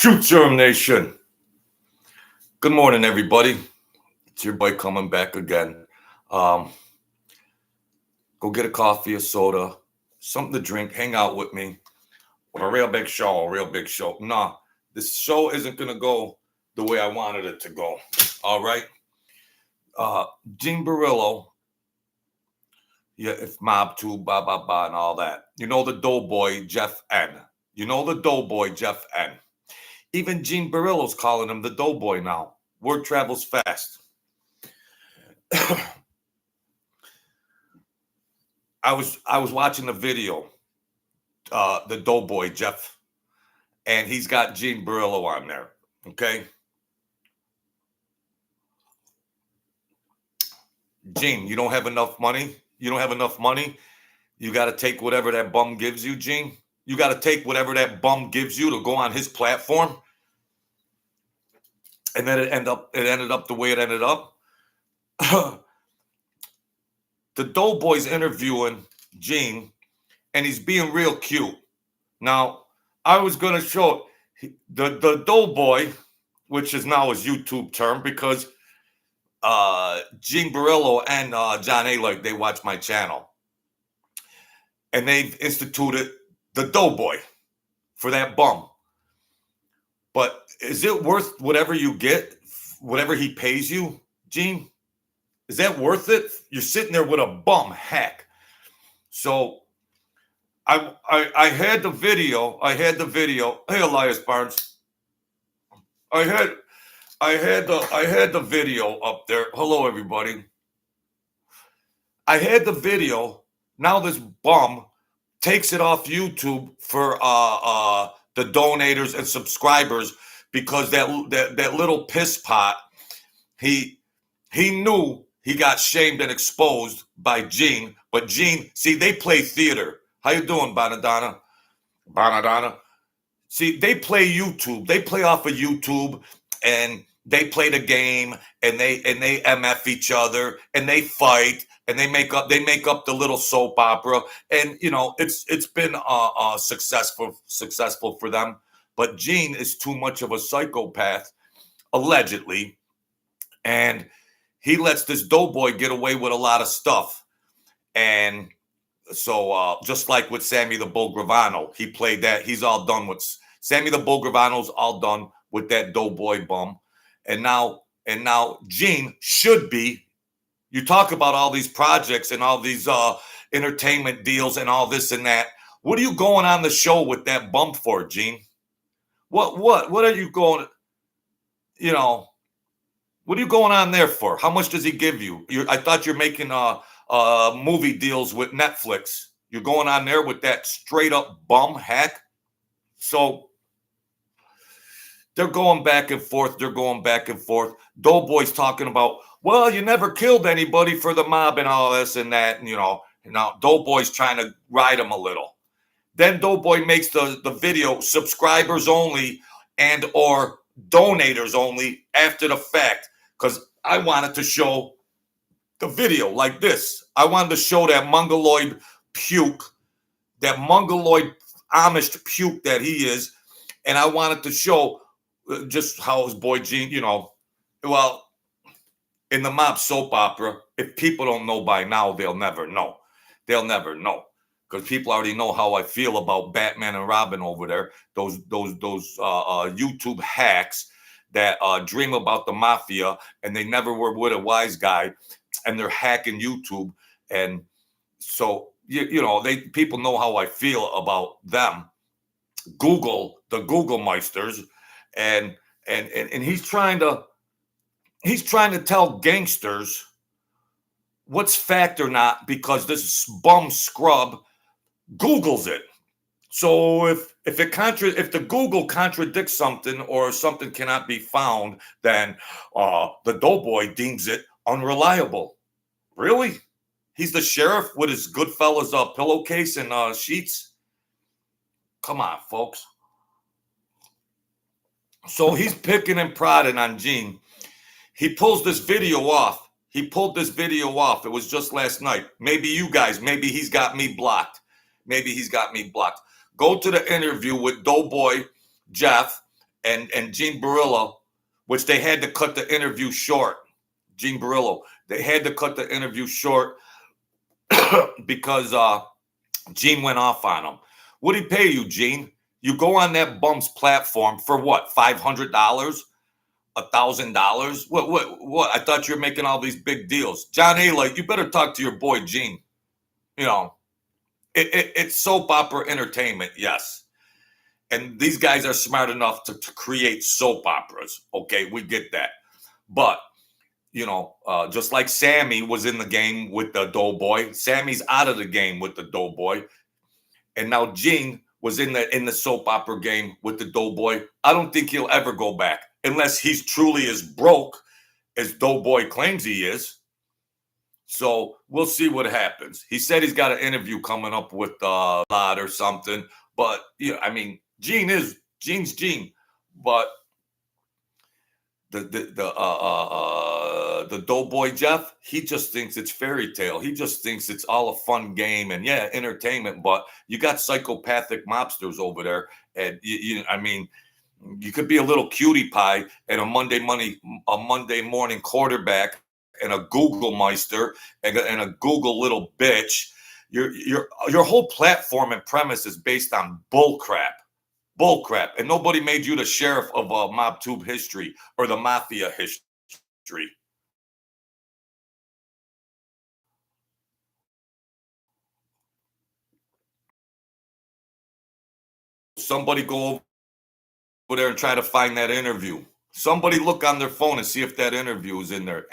Truth Serum Nation. Good morning, everybody. It's your boy coming back again. Go get a coffee, a soda, something to drink, hang out with me. A real big show. Nah, this show isn't going to go the way I wanted it to go. All right? Gene Borrello, yeah, if Mob 2, and all that. You know the Doughboy, Jeff N. Even Gene Borrello's calling him the Doughboy now. Word travels fast. I was watching the video, the Doughboy Jeff, and he's got Gene Borrello on there. Okay, Gene, you don't have enough money. You got to take whatever that bum gives you, Gene. You got to take whatever that bum gives you to go on his platform. And then it ended up the way it ended up. The Doughboy's interviewing Gene, and he's being real cute. Now, I was going to show the Doughboy, which is now his YouTube term, because Gene Borrello and John A. they watch my channel. And they've instituted the Doughboy for that bum. But is it worth whatever you get, whatever he pays you, Gene? Is that worth it? You're sitting there with a bum hack. So I had the video. Hey, Elias Barnes. I had the video up there. Hello, everybody. I had the video. Now this bum takes it off YouTube for the donators and subscribers because that little piss pot, he knew he got shamed and exposed by Gene. But Gene, see, they play theater. How you doing, Bonadonna? See, they play YouTube. They play off of YouTube, and they play the game, and they MF each other, and they fight, and they make up the little soap opera, and it's been successful for them. But Gene is too much of a psychopath, allegedly, and he lets this Doughboy get away with a lot of stuff. And so just like with Sammy the Bull Gravano, he played that. He's all done with Sammy the Bull Gravano's all done with that Doughboy bum. And now Gene should be. You talk about all these projects and all these entertainment deals and all this and that. What are you going on the show with that bum for, Gene? What are you going? What are you going on there for? How much does he give you? I thought you're making movie deals with Netflix. You're going on there with that straight up bum hack. So they're going back and forth. Doughboy's talking about, well, you never killed anybody for the mob and all this and that. And, now Doughboy's trying to ride him a little. Then Doughboy makes the video subscribers only and or donators only after the fact, because I wanted to show the video like this. I wanted to show that mongoloid puke, that mongoloid Amish puke that he is, and I wanted to show just how his boy Gene, well, in the mob soap opera, if people don't know by now, they'll never know. Because people already know how I feel about Batman and Robin over there. Those YouTube hacks that dream about the mafia and they never were with a wise guy, and they're hacking YouTube. And so people know how I feel about them. The Google Meisters, and he's trying to tell gangsters what's fact or not, because this bum scrub Googles it. So if the Google contradicts something or something cannot be found, then the Doughboy deems it unreliable. Really? He's the sheriff with his Goodfellas pillowcase and sheets? Come on, folks. So he's picking and prodding on Gene. He pulls this video off. It was just last night. Maybe he's got me blocked. Go to the interview with Doughboy Jeff and Gene Barillo, which they had to cut the interview short. Gene Barillo, they had to cut the interview short because Gene went off on him. What'd he pay you, Gene? You go on that bum's platform for what? $500? $1,000? What? I thought you were making all these big deals. John A. Like, you better talk to your boy Gene. You know, it's soap opera entertainment, yes. And these guys are smart enough to create soap operas. Okay, we get that. But just like Sammy was in the game with the Doughboy, Sammy's out of the game with the Doughboy, and now Gene was in the soap opera game with the Doughboy. I don't think he'll ever go back unless he's truly as broke as Doughboy claims he is. So we'll see what happens. He said he's got an interview coming up with Lot or something. But I mean, Gene's Gene, but the Doughboy Jeff, he just thinks it's fairy tale. He just thinks it's all a fun game and entertainment. But you got psychopathic mobsters over there, and I mean, you could be a little cutie pie and a Monday morning quarterback and a Google Meister and a Google little bitch. Your whole platform and premise is based on bull crap. Bull crap. And nobody made you the sheriff of MobTube history or the mafia history. Somebody go over there and try to find that interview. Somebody look on their phone and see if that interview is in there.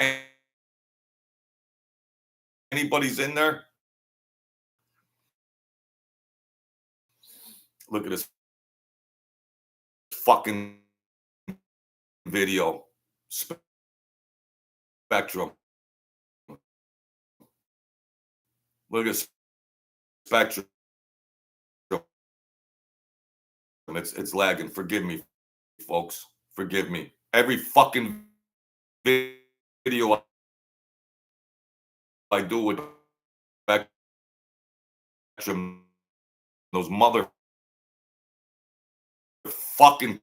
Anybody's in there? Look at this fucking video. Spectrum. Look at Spectrum. It's lagging. Forgive me, folks. Forgive me. Every fucking video I do with Spectrum, those mother fucking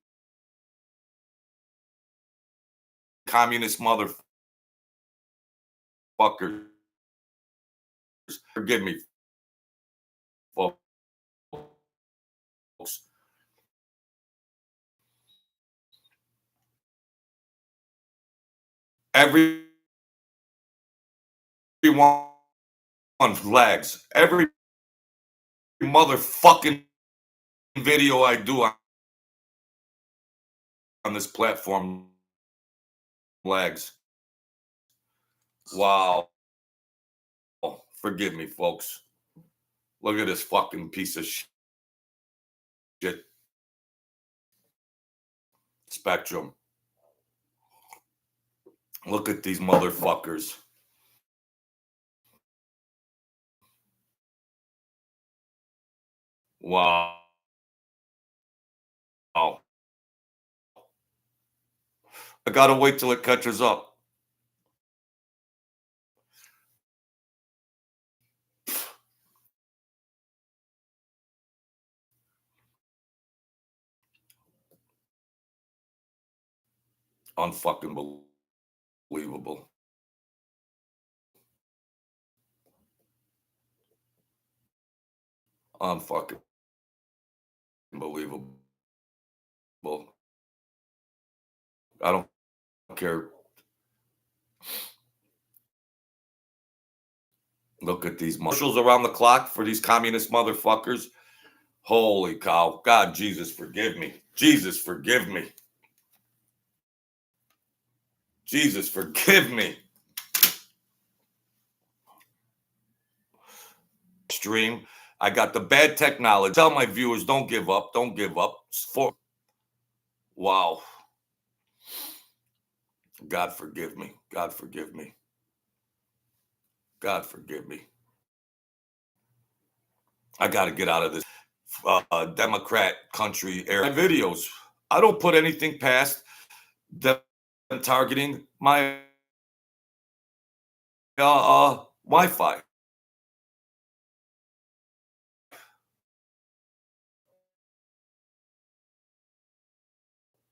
communist motherfuckers. Forgive me, folks. Everyone lags. Every motherfucking video I do on this platform lags. Wow. Forgive me, folks. Look at this fucking piece of shit. Spectrum. Look at these motherfuckers. Wow. I gotta wait till it catches up. Unfucking believable. Unfucking believable. I don't care. Look at these commercials around the clock for these communist motherfuckers. Holy cow. God, Jesus, forgive me. Jesus, forgive me. Jesus, forgive me. Stream. I got the bad technology. Tell my viewers, don't give up. Don't give up. Wow. God forgive me. God forgive me. God forgive me. I got to get out of this Democrat country era. My videos. I don't put anything past them targeting my Wi-Fi.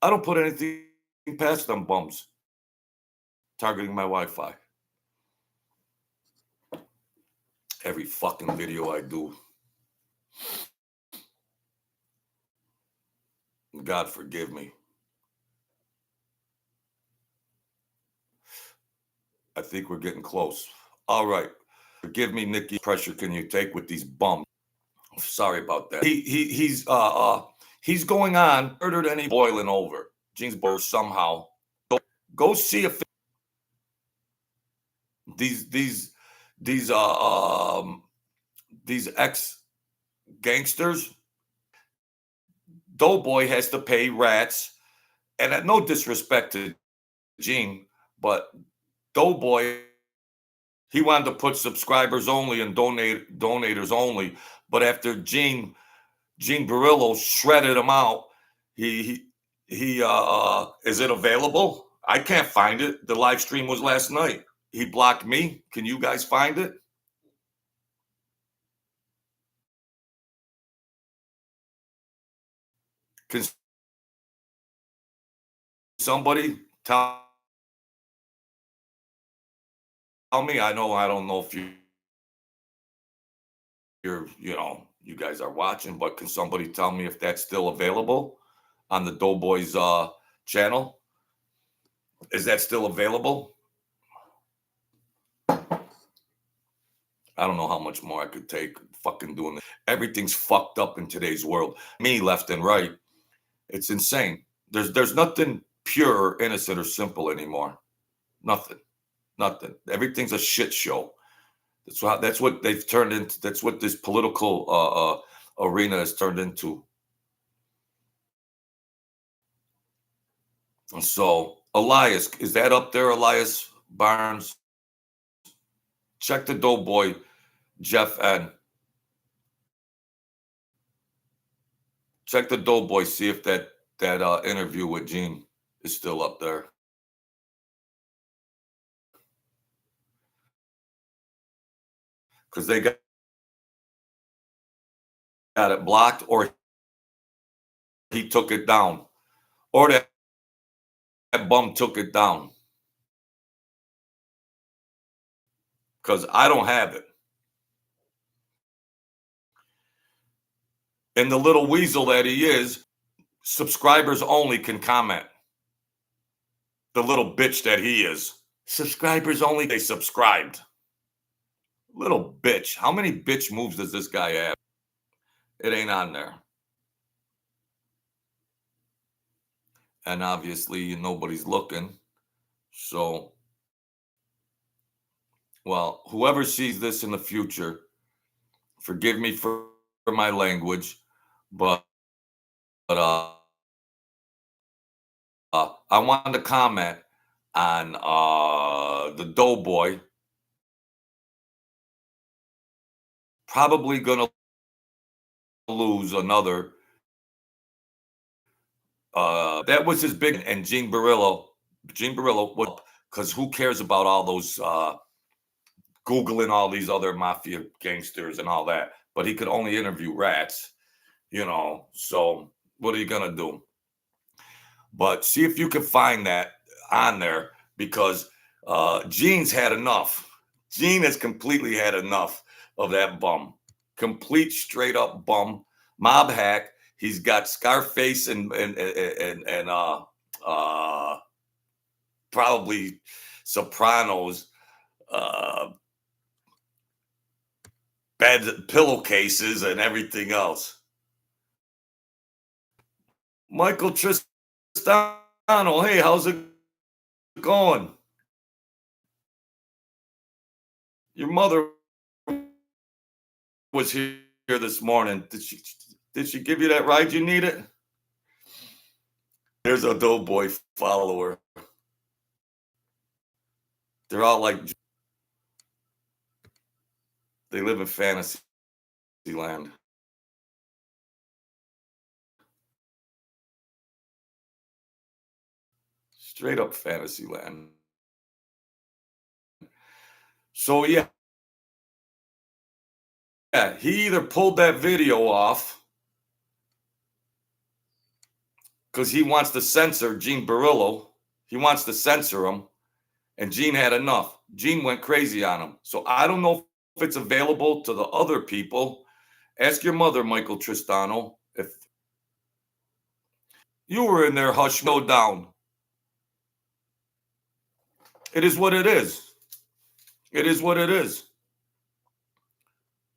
I don't put anything past them bums targeting my Wi-Fi. Every fucking video I do. God forgive me. I think we're getting close. All right. Forgive me, Nikki. Pressure can you take with these bums? Sorry about that. He's going on murdered and he's boiling over. Gene's boiler somehow. Go see if these ex gangsters. Doughboy has to pay rats, and at no disrespect to Gene, but Doughboy, he wanted to put subscribers only and donators only. But after Gene Borrello shredded him out, he is it available? I can't find it. The live stream was last night. He blocked me. Can you guys find it? Can somebody tell me? I don't know if you guys are watching, but can somebody tell me if that's still available on the Doughboys channel? Is that still available? I don't know how much more I could take fucking doing this. Everything's fucked up in today's world. Me left and right. It's insane. There's nothing pure, innocent, or simple anymore. Nothing. Everything's a shit show. That's what they've turned into. That's what this political arena has turned into. And so, Elias, is that up there, Elias Barnes? Check the Doughboy, Jeff N. Check the Doughboy, see if that interview with Gene is still up there. Because they got it blocked, or he took it down, or that bum took it down. Because I don't have it. And the little weasel that he is, subscribers only can comment. The little bitch that he is. Subscribers only, they subscribed. Little bitch. How many bitch moves does this guy have? It ain't on there. And obviously, nobody's looking. So, well, whoever sees this in the future, forgive me for my language, but I wanted to comment on the Doughboy. Probably going to lose another. That was his big, and Gene Borrello, because who cares about all those Googling all these other mafia gangsters and all that, but he could only interview rats, so what are you gonna do? But see if you can find that on there, because Gene's had enough. Gene has completely had enough of that bum. Complete straight up bum, mob hack. He's got Scarface and probably Sopranos bed pillowcases and everything else. Michael Tristano, hey, how's it going? Your mother was here this morning. Did she give you that ride you needed? There's a Doughboy follower. They're all like, they live in fantasy land. Straight up fantasy land. So yeah, he either pulled that video off because he wants to censor Gene Borrello. He wants to censor him, and Gene had enough. Gene went crazy on him. So I don't know if it's available to the other people. Ask your mother, Michael Tristano, if you were in there. Hush, go down. It is what it is. It is what it is.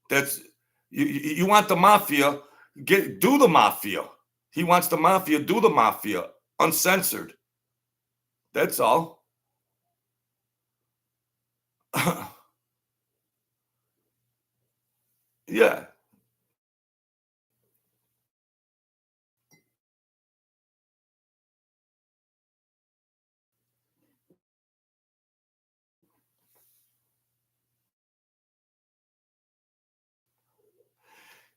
That's you want the mafia, do the mafia. He wants the mafia, do the mafia, uncensored. That's all. Yeah.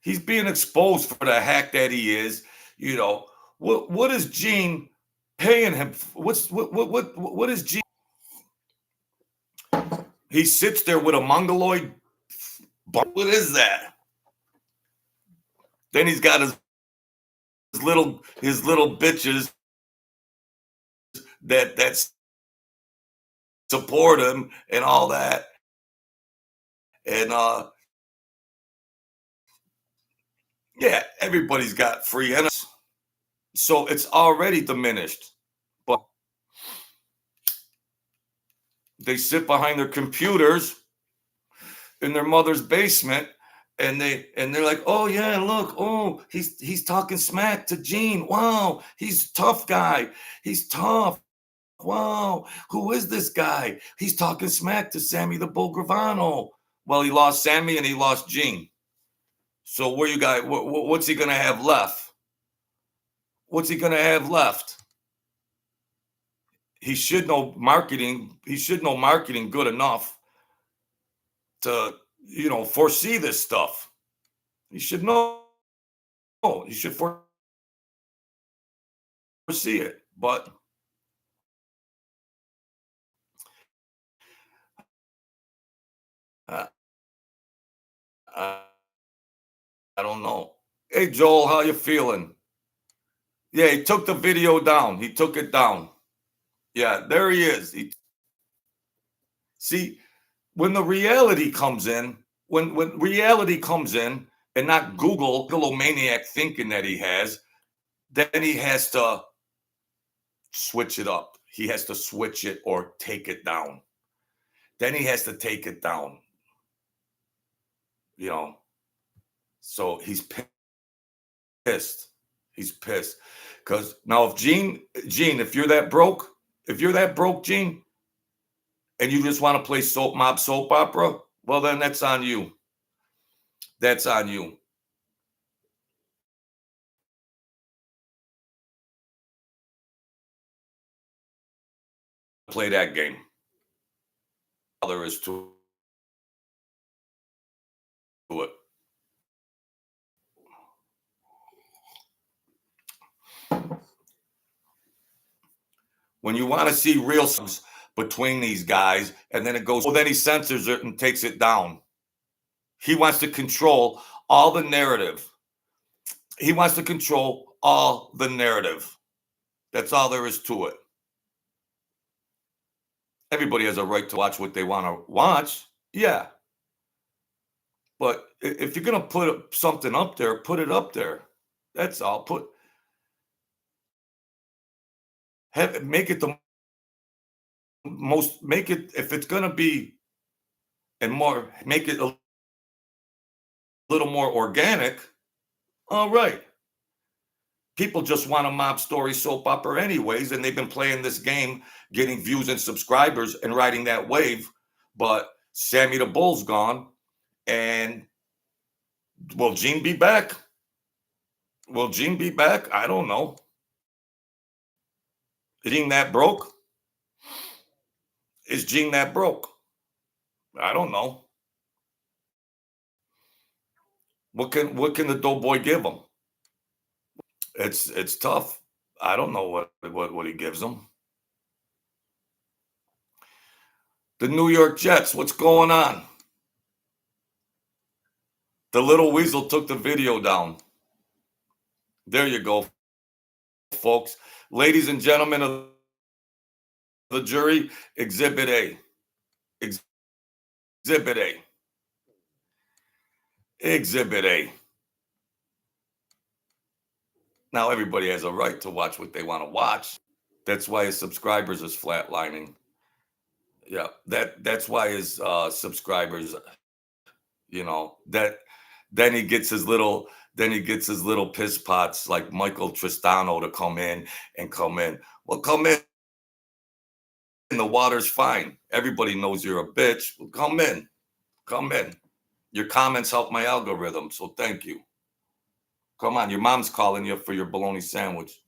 He's being exposed for the hack that he is. You know, what is Gene paying him? What is Gene? He sits there with a mongoloid. What is that? Then he's got his little bitches that support him and all that. And yeah, everybody's got free energy. So it's already diminished. But they sit behind their computers in their mother's basement, and they're like, oh yeah, look, oh, he's talking smack to Gene. Wow, he's a tough guy. He's tough. Wow, who is this guy? He's talking smack to Sammy the Bull Gravano. Well, he lost Sammy and he lost Gene. So where you got? What's he gonna have left? What's he gonna have left? He should know marketing. He should know marketing good enough to foresee this stuff. He should know. He should foresee it. But uh, I, I don't know. Hey Joel, how you feeling? Yeah, he took the video down. He took it down. Yeah, there he is. See, when the reality comes in, when reality comes in, and not Google maniac thinking that he has, then he has to switch it up. He has to switch it or take it down. Then he has to take it down. You know, so he's pissed. He's pissed because now if Gene, if you're that broke, Gene, and you just want to play soap opera, well then that's on you. That's on you. Play that game. All there is to it. When you want to see real subs between these guys, and then it goes, well, then he censors it and takes it down. He wants to control all the narrative. He wants to control all the narrative. That's all there is to it. Everybody has a right to watch what they want to watch. Yeah. But if you're going to put something up there, put it up there. That's all. Make it the make it, if it's going to be, and more, make it a little more organic. All right. People just want a mob story soap opera anyways, and they've been playing this game, getting views and subscribers and riding that wave. But Sammy the Bull's gone, and will Gene be back? Will Gene be back? I don't know. Is Gene that broke? Is Gene that broke? I don't know. What can the Doughboy give him? It's tough. I don't know what he gives him. The New York Jets, what's going on? The little weasel took the video down. There you go. folks. Ladies and gentlemen of the jury, Exhibit A. Exhibit A. Exhibit A. Now everybody has a right to watch what they want to watch. That's why his subscribers is flatlining. Yeah, that's why his subscribers, that then he gets his little piss pots like Michael Tristano to come in and come in. Well, come in. The water's fine. Everybody knows you're a bitch. Well, come in. Come in. Your comments help my algorithm, so thank you. Come on, your mom's calling you for your bologna sandwich.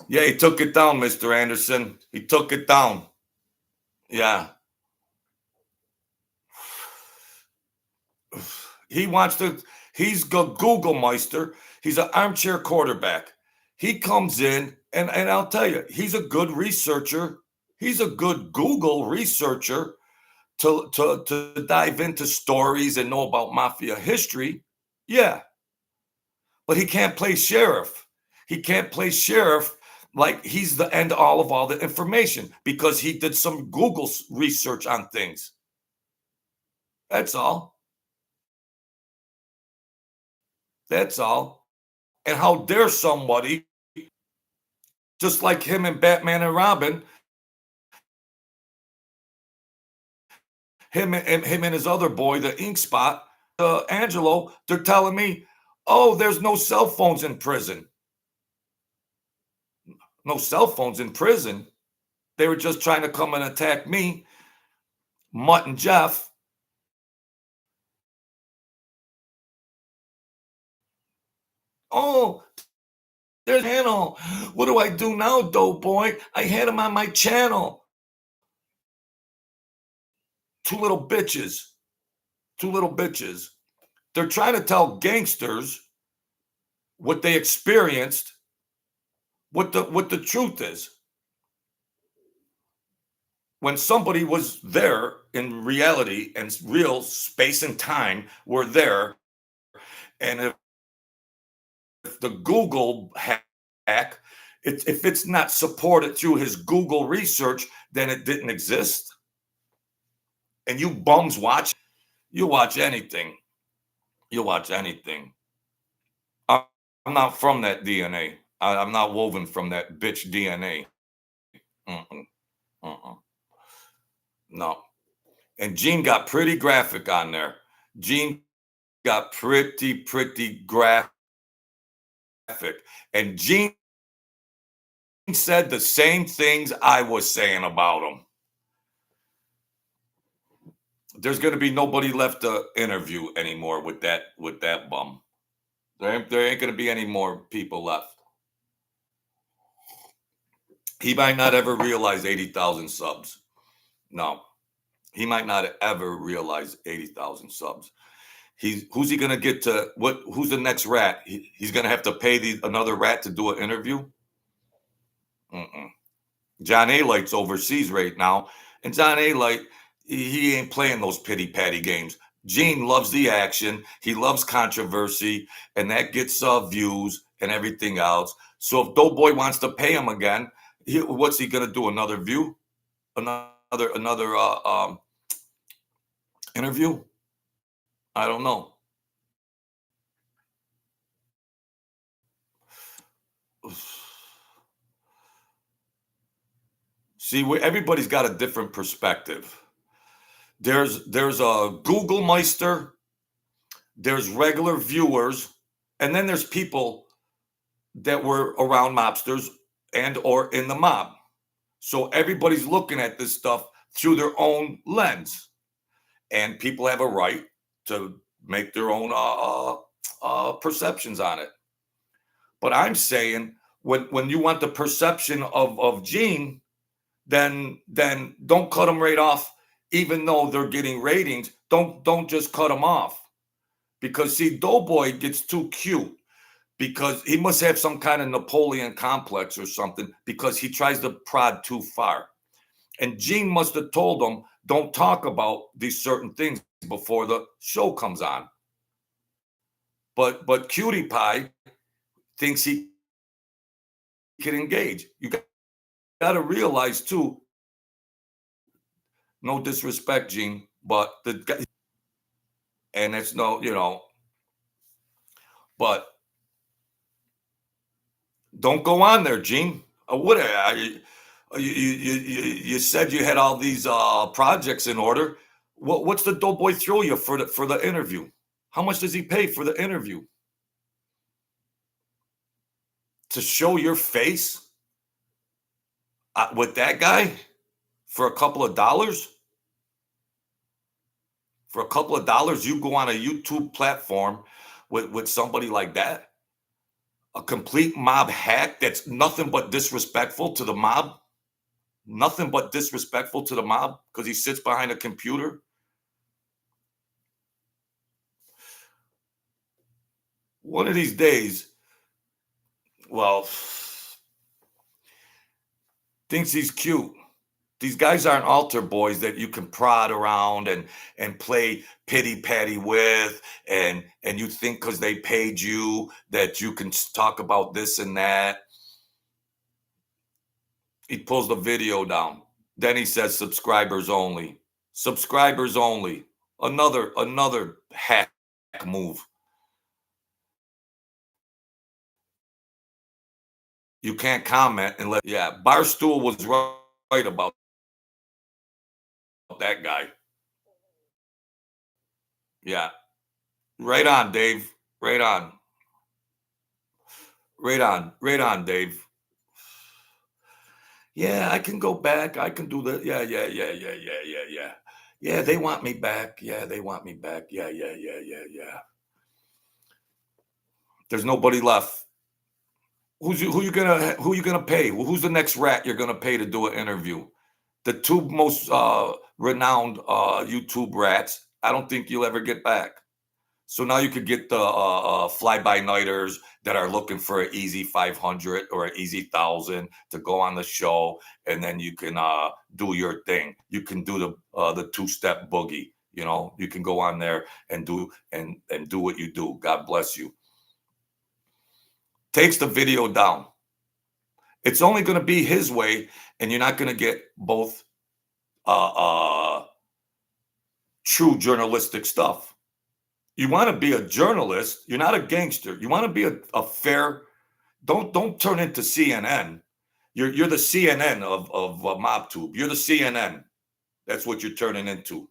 Yeah, he took it down, Mr. Anderson. He took it down. Yeah. He's a Google Meister. He's an armchair quarterback. He comes in, and I'll tell you, he's a good researcher. He's a good Google researcher to dive into stories and know about mafia history. Yeah. But he can't play sheriff. He can't play sheriff like he's the end all of all the information because he did some Google research on things. That's all. That's all. And how dare somebody, just like him and Batman and Robin, him and his other boy, the Ink Spot, Angelo, they're telling me, oh, there's no cell phones in prison. No cell phones in prison. They were just trying to come and attack me, Mutt and Jeff. Oh, there's channel. What do I do now, dope boy? I had him on my channel. Two little bitches. Two little bitches. They're trying to tell gangsters what they experienced, what the truth is. When somebody was there in reality and real space and time were there, and if the Google hack, if it's not supported through his Google research, then it didn't exist. And you bums you watch anything. You'll watch anything. I'm not from that DNA. I'm not woven from that bitch DNA. Mm-mm, mm-mm. No. And Gene got pretty graphic on there. Gene got pretty graphic. And Gene said the same things I was saying about him. There's going to be nobody left to interview anymore with that bum. There ain't going to be any more people left. He might not ever realize 80,000 subs. No, he might not ever realize 80,000 subs. Who's he going to get to? Who's the next rat? He's going to have to pay another rat to do an interview. Mm-mm. John A. Light's overseas right now, and John A. Light, he ain't playing those pity patty games. Gene loves the action. He loves controversy, and that gets views and everything else. So if Doughboy wants to pay him again, what's he gonna do? Another view? Another interview? I don't know. See, everybody's got a different perspective. There's a Google Meister, there's regular viewers, and then there's people that were around mobsters and or in the mob. So everybody's looking at this stuff through their own lens, and people have a right to make their own perceptions on it. But I'm saying when you want the perception of Gene, then don't cut them right off. Even though they're getting ratings, don't just cut them off, because see, Doughboy gets too cute because he must have some kind of Napoleon complex or something, because he tries to prod too far. And Gene must have told him, don't talk about these certain things before the show comes on. but Cutie Pie thinks he can engage. You got to realize too. No disrespect, Gene, but the guy, and it's no, but don't go on there, Gene. What you said you had all these projects in order. What's the doughboy throw you for the interview? How much does he pay for the interview? To show your face with that guy for a couple of dollars? For a couple of dollars, you go on a YouTube platform with somebody like that? A complete mob hack that's nothing but disrespectful to the mob? Nothing but disrespectful to the mob because he sits behind a computer? One of these days, well, thinks he's cute. These guys aren't altar boys that you can prod around and play pity patty with, and you think because they paid you that you can talk about this and that. He pulls the video down. Then he says subscribers only. Subscribers only. Another hack move. You can't comment unless, yeah, Barstool was right about that guy. Yeah. Right on, Dave. Right on. Right on. Right on, Dave. Yeah, I can go back. I can do that. Yeah. Yeah, they want me back. Yeah, they want me back. Yeah. There's nobody left. Who you gonna pay? Well, who's the next rat you're gonna pay to do an interview? The two most renowned YouTube rats. I don't think you'll ever get back. So now you could get the fly-by-nighters that are looking for an easy 500 or an easy 1,000 to go on the show, and then you can do your thing. You can do the two-step boogie. You can go on there and do what you do. God bless you. Takes the video down. It's only going to be his way, and you're not going to get both true journalistic stuff. You want to be a journalist. You're not a gangster. You want to be a fair. Don't turn into CNN. You're the CNN of MobTube. You're the CNN. That's what you're turning into.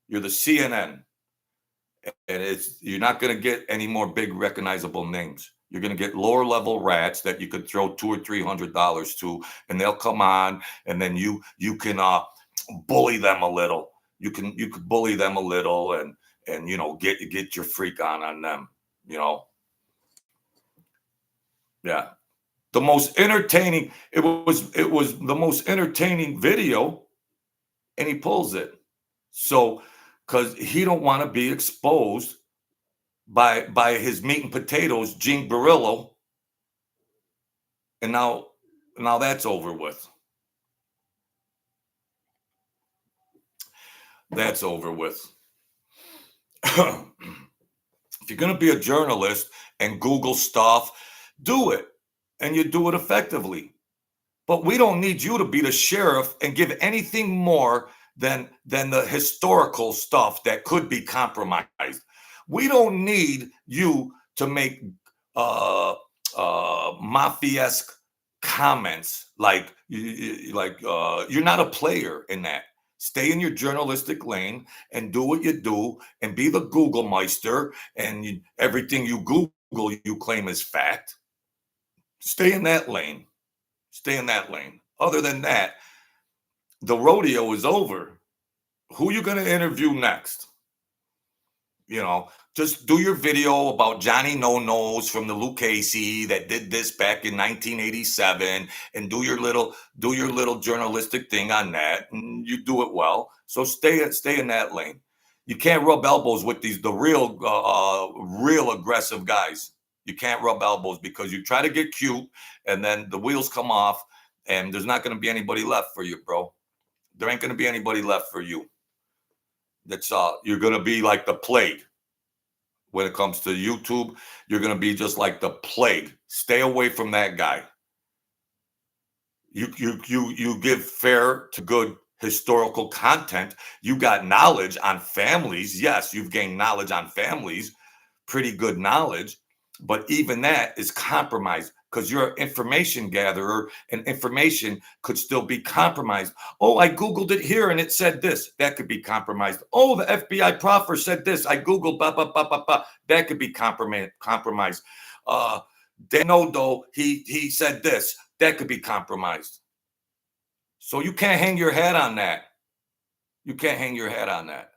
You're the CNN, and you're not going to get any more big recognizable names. You're going to get lower level rats that you could throw $200 or $300 to, and they'll come on, and then you can bully them a little. You can bully them a little, and get your freak on them. Yeah. The most entertaining. It was the most entertaining video, and he pulls it. So, because he don't want to be exposed by his meat and potatoes, Gene Borrello, and now that's over with. That's over with. If you're going to be a journalist and Google stuff, do it, and you do it effectively. But we don't need you to be the sheriff and give anything more than the historical stuff that could be compromised. We don't need you to make mafia-esque comments like you're not a player in that. Stay in your journalistic lane and do what you do and be the Google Meister, and everything you Google you claim is fact. Stay in that lane. Stay in that lane. Other than that, the rodeo is over. Who are you going to interview next? Just do your video about Johnny No Nos from the Lucchese that did this back in 1987, and do your little journalistic thing on that, and you do it well. So stay in that lane. You can't rub elbows with the real aggressive guys. You can't rub elbows because you try to get cute, and then the wheels come off, and there's not going to be anybody left for you, bro. There ain't going to be anybody left for you. That's you're going to be like the plague. when it comes to YouTube. You're going to be just like the plague. Stay away from that guy. You give fair to good historical content. You got knowledge on families. Yes, you've gained knowledge on families, pretty good knowledge, but even that is compromised because you're an information gatherer and information could still be compromised. Oh, I Googled it here and it said this. That could be compromised. Oh, the FBI proffer said this. I Googled, blah, blah, blah, blah, blah. That could be compromised. Uh, Danodo, he said this. That could be compromised. So you can't hang your head on that. You can't hang your head on that.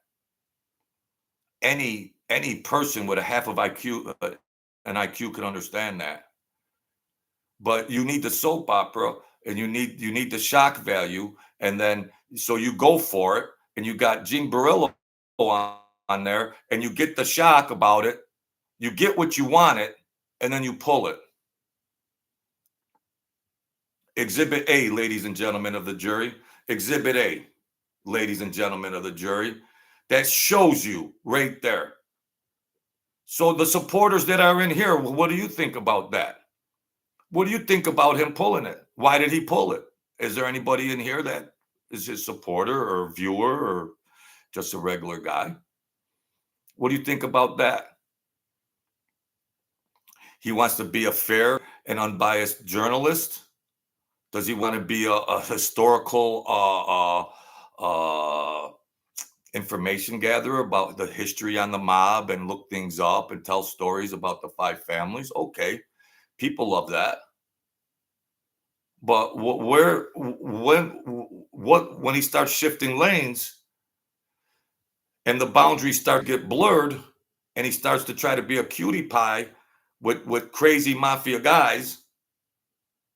Any person with a half of IQ, an IQ can understand that. But you need the soap opera and you need the shock value, and then so you go for it, and you got Gene Borrello on there, and you get the shock about it, you get what you wanted, and then you pull it. Exhibit A, ladies and gentlemen of the jury. Exhibit A, ladies and gentlemen of the jury. That shows you right there. So the supporters that are in here, what do you think about that? What do you think about him pulling it? Why did he pull it? Is there anybody in here that is his supporter or viewer or just a regular guy? What do you think about that? He wants to be a fair and unbiased journalist. Does he want to be a historical information gatherer about the history on the mob and look things up and tell stories about the five families? Okay, people love that. But when he starts shifting lanes and the boundaries start to get blurred, and he starts to try to be a cutie pie with crazy mafia guys,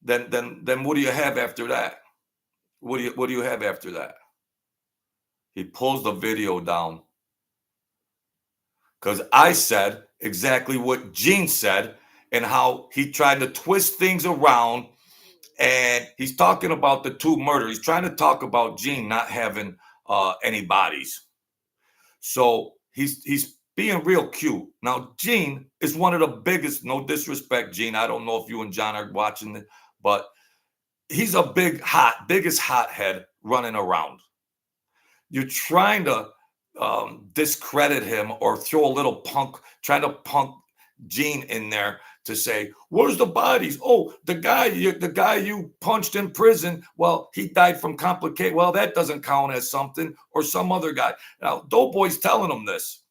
then what do you have after that? What do you have after that? He pulls the video down because I said exactly what Gene said and how he tried to twist things around. And he's talking about the two murders. He's trying to talk about Gene not having any bodies. So he's being real cute. Now, Gene is one of the biggest, no disrespect, Gene. I don't know if you and John are watching it, but he's a biggest hothead running around. You're trying to discredit him or throw a little trying to punk Gene in there to say, where's the bodies? Oh, the guy you punched in prison, well, he died from complicated. Well, that doesn't count as something, or some other guy. Now, Doughboy's telling him this.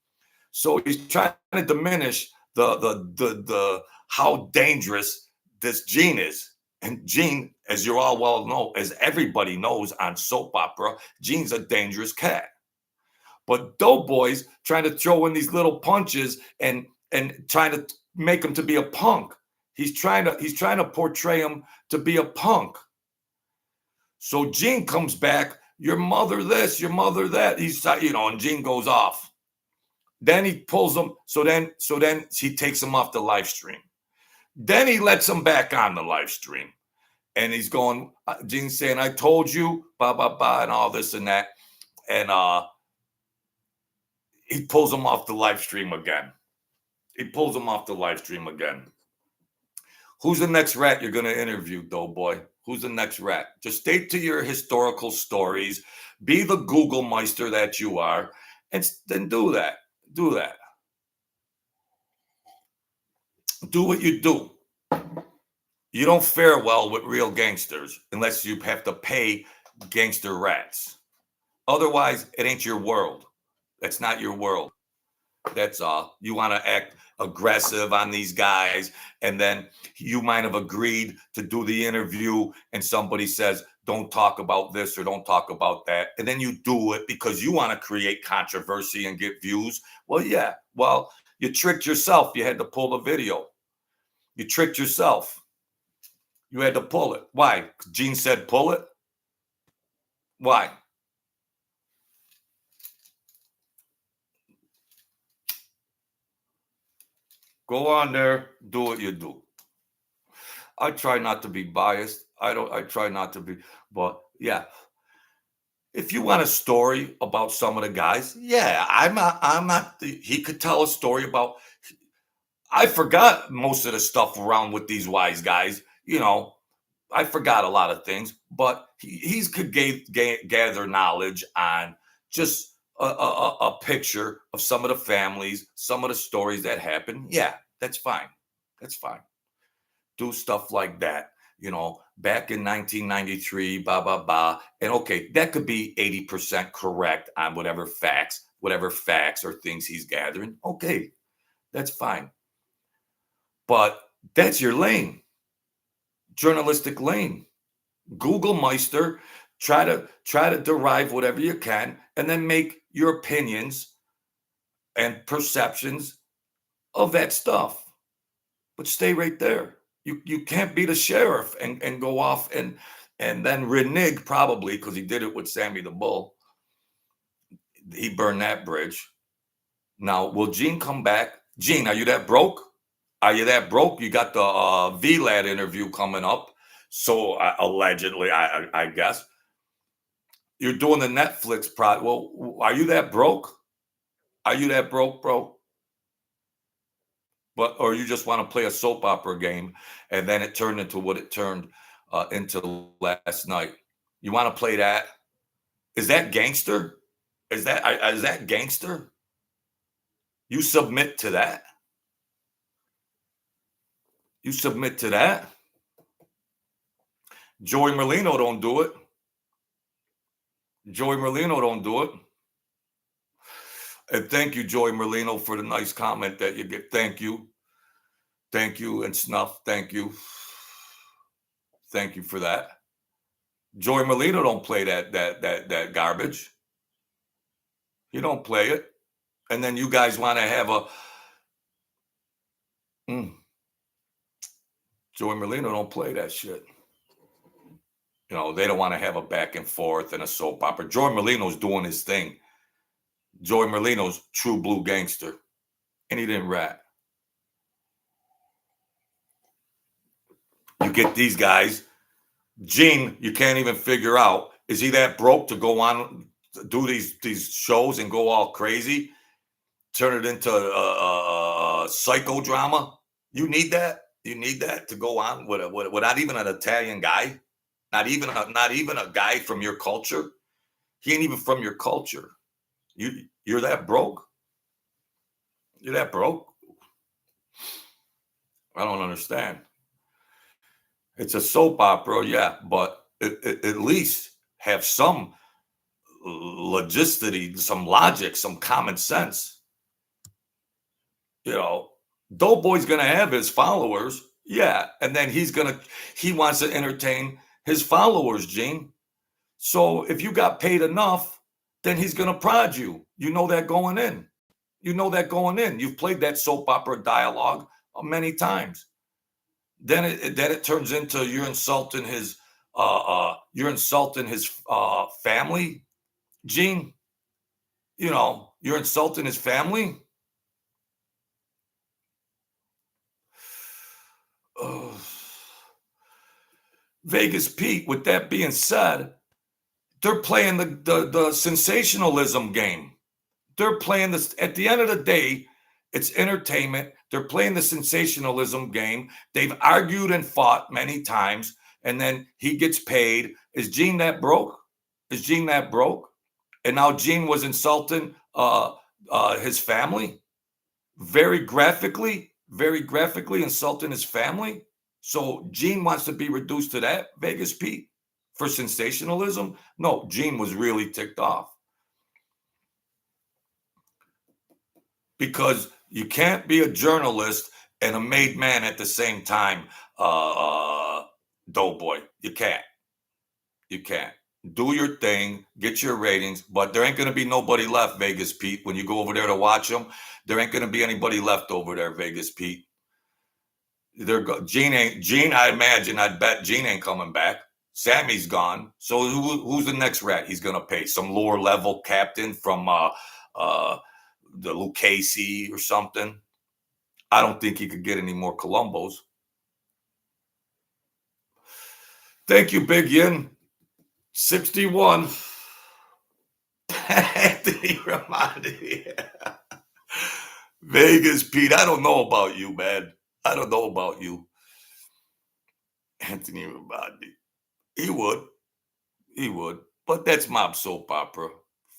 So he's trying to diminish the how dangerous this Gene is. And Gene, as you all well know, as everybody knows on soap opera, Gene's a dangerous cat. But Doughboy's trying to throw in these little punches and trying to make him to be a punk. He's trying to portray him to be a punk. So Gene comes back, your mother this, your mother that. He's, and Gene goes off. Then he pulls him. So then he takes him off the live stream. Then he lets him back on the live stream. And he's going, Gene's saying, I told you, blah, blah, blah, and all this and that. And he pulls him off the live stream again. Who's the next rat you're going to interview, Doughboy? Who's the next rat? Just stay to your historical stories. Be the Google Meister that you are. And then do that. Do that. Do what you do. You don't fare well with real gangsters unless you have to pay gangster rats. Otherwise, it ain't your world. That's not your world. That's all. You want to act aggressive on these guys, and then you might have agreed to do the interview, and somebody says, don't talk about this or don't talk about that. And then you do it because you want to create controversy and get views. Well, yeah. Well, you tricked yourself. You had to pull the video. You tricked yourself. You had to pull it. Why? Gene said pull it? Why? Go on there, do what you do. I try not to be biased. I try not to be, but yeah. If you want a story about some of the guys, yeah, I'm not he could tell a story about I forgot most of the stuff around with these wise guys. I forgot a lot of things, but he's could gather knowledge on just a picture of some of the families, some of the stories that happen. Yeah, that's fine. That's fine. Do stuff like that. Back in 1993, blah, blah, blah. And okay, that could be 80% correct on whatever facts or things he's gathering. Okay, that's fine. But that's your lane, journalistic lane. Google Meister, try to derive whatever you can, and then make your opinions and perceptions of that stuff. But stay right there. You can't be the sheriff and go off and then renege, probably because he did it with Sammy the Bull. He burned that bridge. Now, will Gene come back? Gene, are you that broke? Are you that broke? You got the VLAD interview coming up. So allegedly, I guess. You're doing the Netflix product. Well, are you that broke? Are you that broke, bro? Or you just want to play a soap opera game, and then it turned into what it turned into last night. You want to play that? Is that gangster? Is that gangster? You submit to that? You submit to that? Joey Merlino don't do it. Joey Merlino don't do it. And thank you, Joey Merlino, for the nice comment that you get. Thank you. Thank you, and Snuff. Thank you. Thank you for that. Joey Merlino don't play that garbage. He don't play it. And then you guys want to have a Joey Merlino don't play that shit. They don't want to have a back and forth and a soap opera. Joey Merlino's doing his thing. Joey Merlino's true blue gangster. And he didn't rat. You get these guys. Gene, you can't even figure out, is he that broke to go on, do these shows and go all crazy? Turn it into a psychodrama? You need that? You need that to go on without even an Italian guy? Not even a guy from your culture? He ain't even from your culture. You're that broke? You're that broke? I don't understand. It's a soap opera, yeah, but at least have some logisticity, some logic, some common sense. Doughboy's gonna have his followers, yeah, and then he wants to entertain his followers, Gene. So if you got paid enough, then he's gonna prod you. You know that going in. You've played that soap opera dialogue many times. Then it turns into you're insulting his family, Gene. You're insulting his family. Vegas Pete. With that being said, they're playing the sensationalism game. They're playing this. At the end of the day, it's entertainment. They're playing the sensationalism game. They've argued and fought many times, and then he gets paid. Is Gene that broke? And now Gene was insulting his family, very graphically insulting his family. So Gene wants to be reduced to that, Vegas Pete, for sensationalism? No, Gene was really ticked off. Because you can't be a journalist and a made man at the same time, Doughboy. You can't. Do your thing, get your ratings, but there ain't going to be nobody left, Vegas Pete. When you go over there to watch them, there ain't going to be anybody left over there, Vegas Pete. Gene, I'd bet Gene ain't coming back. Sammy's gone. So who's the next rat he's going to pay? Some lower level captain from the Lucchese or something. I don't think he could get any more Colombos. Thank you, Big Yin. 61. Anthony Ramondi. Vegas, Pete. I don't know about you, man. I don't know about you, Anthony Rabandi. He would. He would. But that's mob soap opera.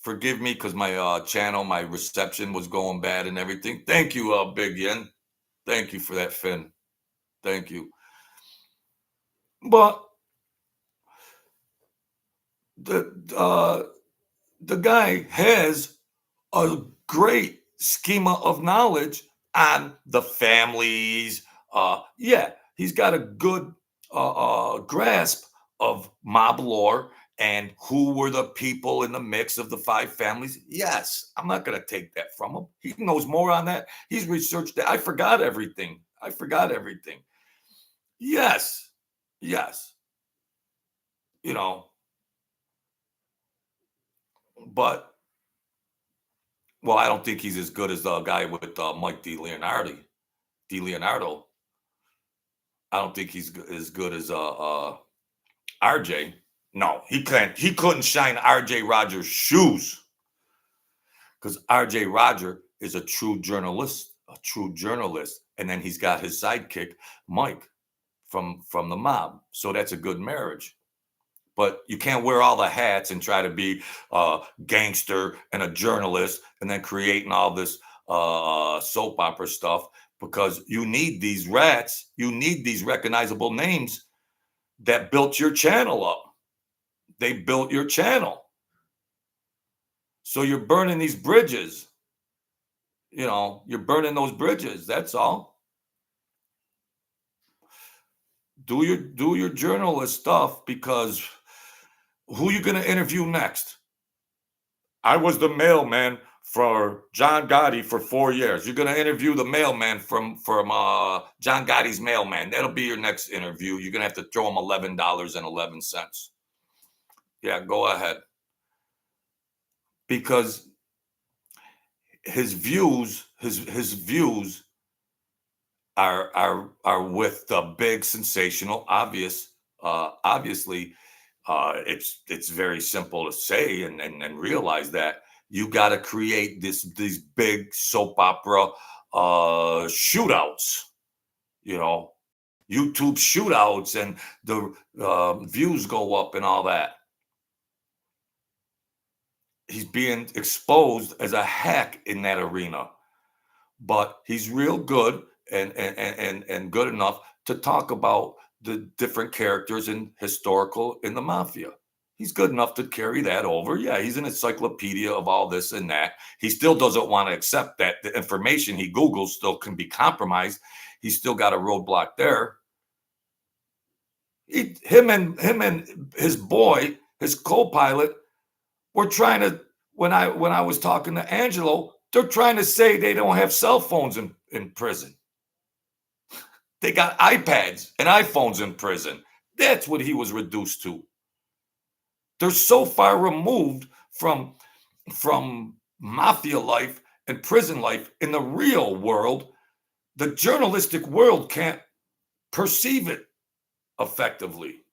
Forgive me because my channel, my reception was going bad and everything. Thank you, Big Yen. Thank you for that, Finn. Thank you. But the the guy has a great schema of knowledge on the families. Yeah, he's got a good grasp of mob lore and who were the people in the mix of the five families. Yes, I'm not going to take that from him. He knows more on that. He's researched that. I forgot everything. I forgot everything. Yes, yes, you know, but well, I don't think he's as good as the guy with Mike DiLeonardo. I don't think he's as good as RJ. No, he can't. He couldn't shine RJ Rogers' shoes because RJ Roger is a true journalist, and then he's got his sidekick Mike from the mob. So that's a good marriage. But you can't wear all the hats and try to be a gangster and a journalist and then creating all this soap opera stuff because you need these rats. You need these recognizable names that built your channel up. They built your channel. So you're burning these bridges. You're burning those bridges. That's all. Do your journalist stuff because who you going to interview next? I was the mailman for John Gotti for 4 years. You're going to interview the mailman from John Gotti's mailman. That'll be your next interview. You're going to have to throw him $11.11. Yeah, go ahead. Because his views are with the big sensational obviously it's very simple to say and realize that you got to create these big soap opera shootouts, YouTube shootouts, and the views go up and all that. He's being exposed as a hack in that arena, but he's real good and good enough to talk about the different characters in historical in the mafia. He's good enough to carry that over. Yeah, he's an encyclopedia of all this and that. He still doesn't want to accept that the information he Googles still can be compromised. He's still got a roadblock there. Him and his boy, his co-pilot, were trying to, when I was talking to Angelo, they're trying to say they don't have cell phones in prison. They got iPads and iPhones in prison. That's what he was reduced to. They're so far removed from mafia life and prison life in the real world, the journalistic world can't perceive it effectively.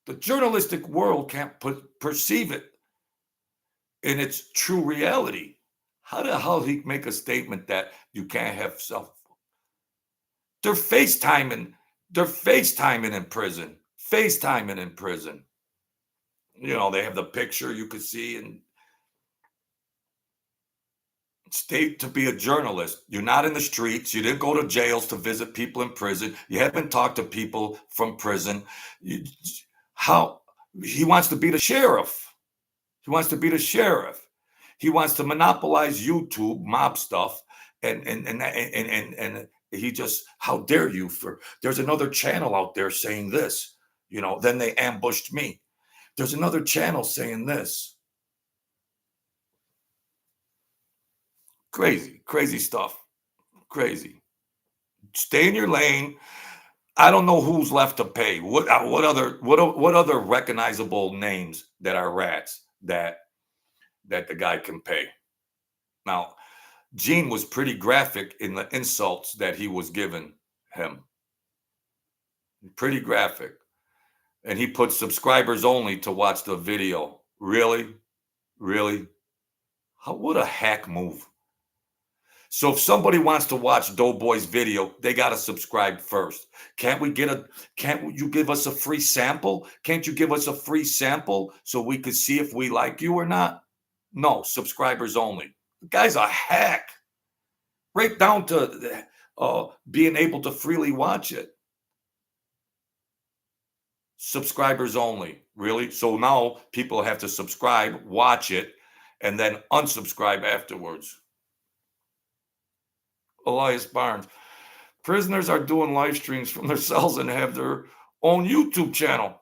The journalistic world can't perceive it in its true reality. How the hell he make a statement that you can't have cell phone? They're FaceTiming. They're FaceTiming in prison. FaceTiming in prison. They have the picture you could see and state to be a journalist. You're not in the streets. You didn't go to jails to visit people in prison. You haven't talked to people from prison. How he wants to be the sheriff. He wants to be the sheriff. He wants to monopolize YouTube mob stuff, and he just, how dare you? There's another channel out there saying this. Then they ambushed me. There's another channel saying this. Crazy stuff. Crazy. Stay in your lane. I don't know who's left to pay. What other recognizable names that are rats that the guy can pay? Now, Gene was pretty graphic in the insults that he was giving him. Pretty graphic. And he put subscribers only to watch the video. Really? What a hack move. So if somebody wants to watch Doughboy's video, they got to subscribe first. Can't we get a can't you give us a free sample? Can't you give us a free sample so we could see if we like you or not? No, subscribers only. The guy's a hack. Right down to being able to freely watch it. Subscribers only. Really? So now people have to subscribe, watch it, and then unsubscribe afterwards. Elias Barnes. Prisoners are doing live streams from their cells and have their own YouTube channel.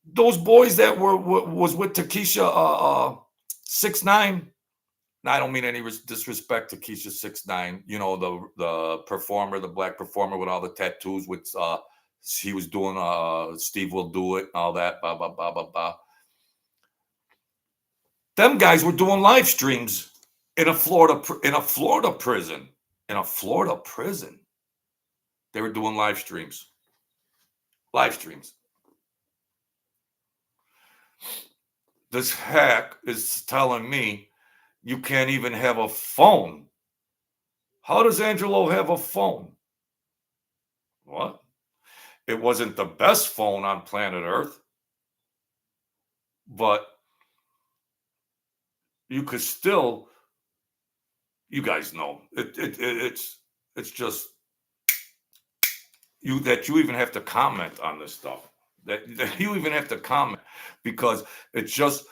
Those boys that was with Takesha 6ix9ine. I don't mean any disrespect to Keisha 6ix9ine. You know, the performer, the black performer with all the tattoos. With he was doing Steve Will Do It, all that. Blah blah blah blah blah. Them guys were doing live streams in a Florida prison. In a Florida prison, they were doing live streams. Live streams. This hack is telling me you can't even have a phone. How does Angelo have a phone? What? It wasn't the best phone on planet Earth, but you could still. You guys know it's just you even have to comment on this stuff. That you even have to comment because it's just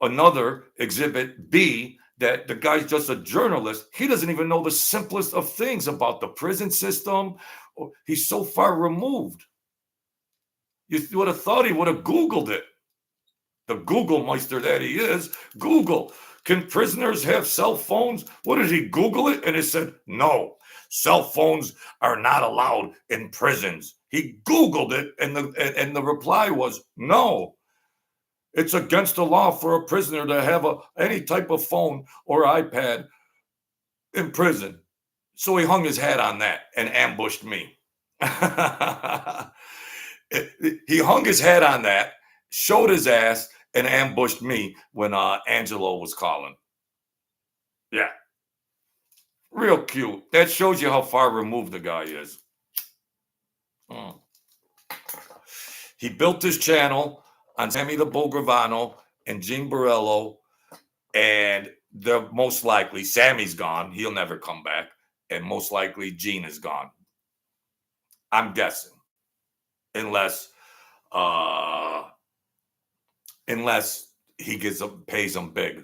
another exhibit B that the guy's just a journalist. He doesn't even know the simplest of things about the prison system. He's so far removed. You would have thought he would have Googled it. The Google meister that he is. Google. Can prisoners have cell phones? What did he Google it? And it said, no, cell phones are not allowed in prisons. He Googled it, and the reply was, no, it's against the law for a prisoner to have any type of phone or iPad in prison. So he hung his hat on that and ambushed me. He hung his hat on that, showed his ass, and ambushed me when Angelo was calling. Yeah. Real cute. That shows you how far removed the guy is. He built his channel on Sammy the Bull Gravano and Gene Borrello, and they're most likely Sammy's gone. He'll never come back. And most likely Gene is gone. I'm guessing. Unless he pays them big.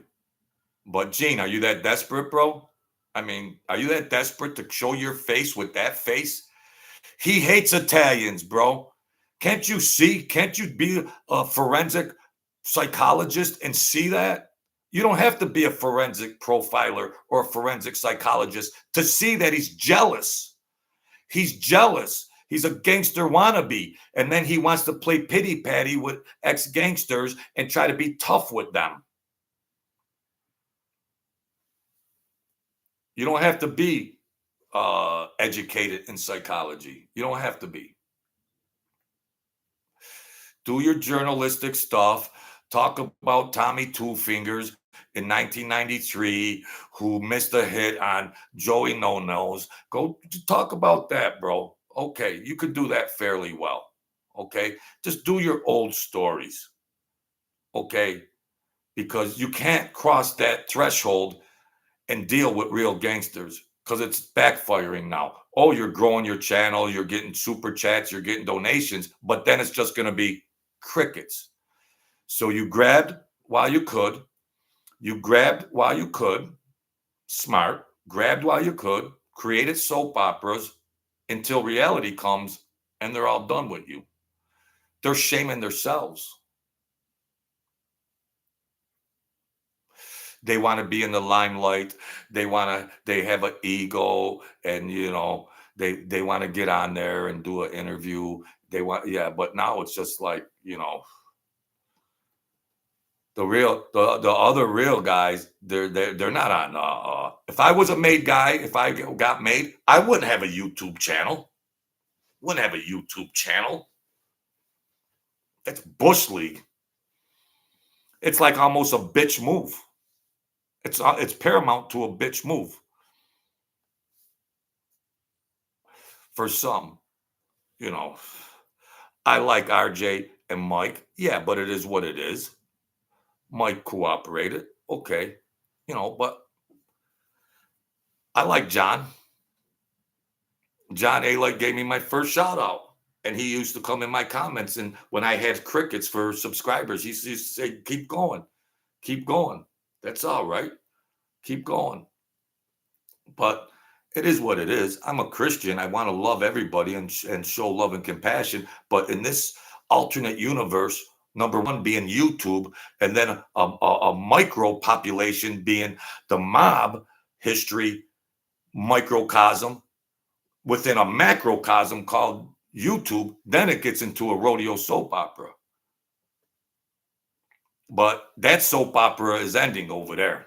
But Gene, are you that desperate, bro? I mean, are you that desperate to show your face with that face? He hates Italians, bro. Can't you see? Can't you be a forensic psychologist and see that? You don't have to be a forensic profiler or a forensic psychologist to see that he's jealous. He's jealous. He's a gangster wannabe. And then he wants to play pity patty with ex-gangsters and try to be tough with them. You don't have to be educated in psychology. You don't have to be. Do your journalistic stuff. Talk about Tommy Two Fingers in 1993 who missed a hit on Joey No Nose. Go talk about that, bro. Okay, you could do that fairly well. Okay, just do your old stories. Okay, because you can't cross that threshold and deal with real gangsters because it's backfiring now. Oh, you're growing your channel, you're getting super chats, you're getting donations, but then it's just going to be crickets. So you grabbed while you could. Smart, grabbed while you could, created soap operas until reality comes and they're all done with you. They're shaming themselves. They want to be in the limelight. They have an ego, and they want to get on there and do an interview. But now it's just like, the other real guys, they're not on. If I was a made guy, if I got made, I wouldn't have a YouTube channel. That's Bush League. It's like almost a bitch move. It's paramount to a bitch move. for some, you know, I like RJ and Mike. Yeah, but it is what it is. Mike cooperated. Okay. But I like John. John A. Like gave me my first shout out. And he used to come in my comments. And when I had crickets for subscribers, he used to say, keep going. Keep going. That's all right. Keep going. But it is what it is. I'm a Christian. I want to love everybody and show love and compassion. But in this alternate universe, number one being YouTube, and then a micro population being the mob history microcosm within a macrocosm called YouTube, then it gets into a rodeo soap opera. But that soap opera is ending over there.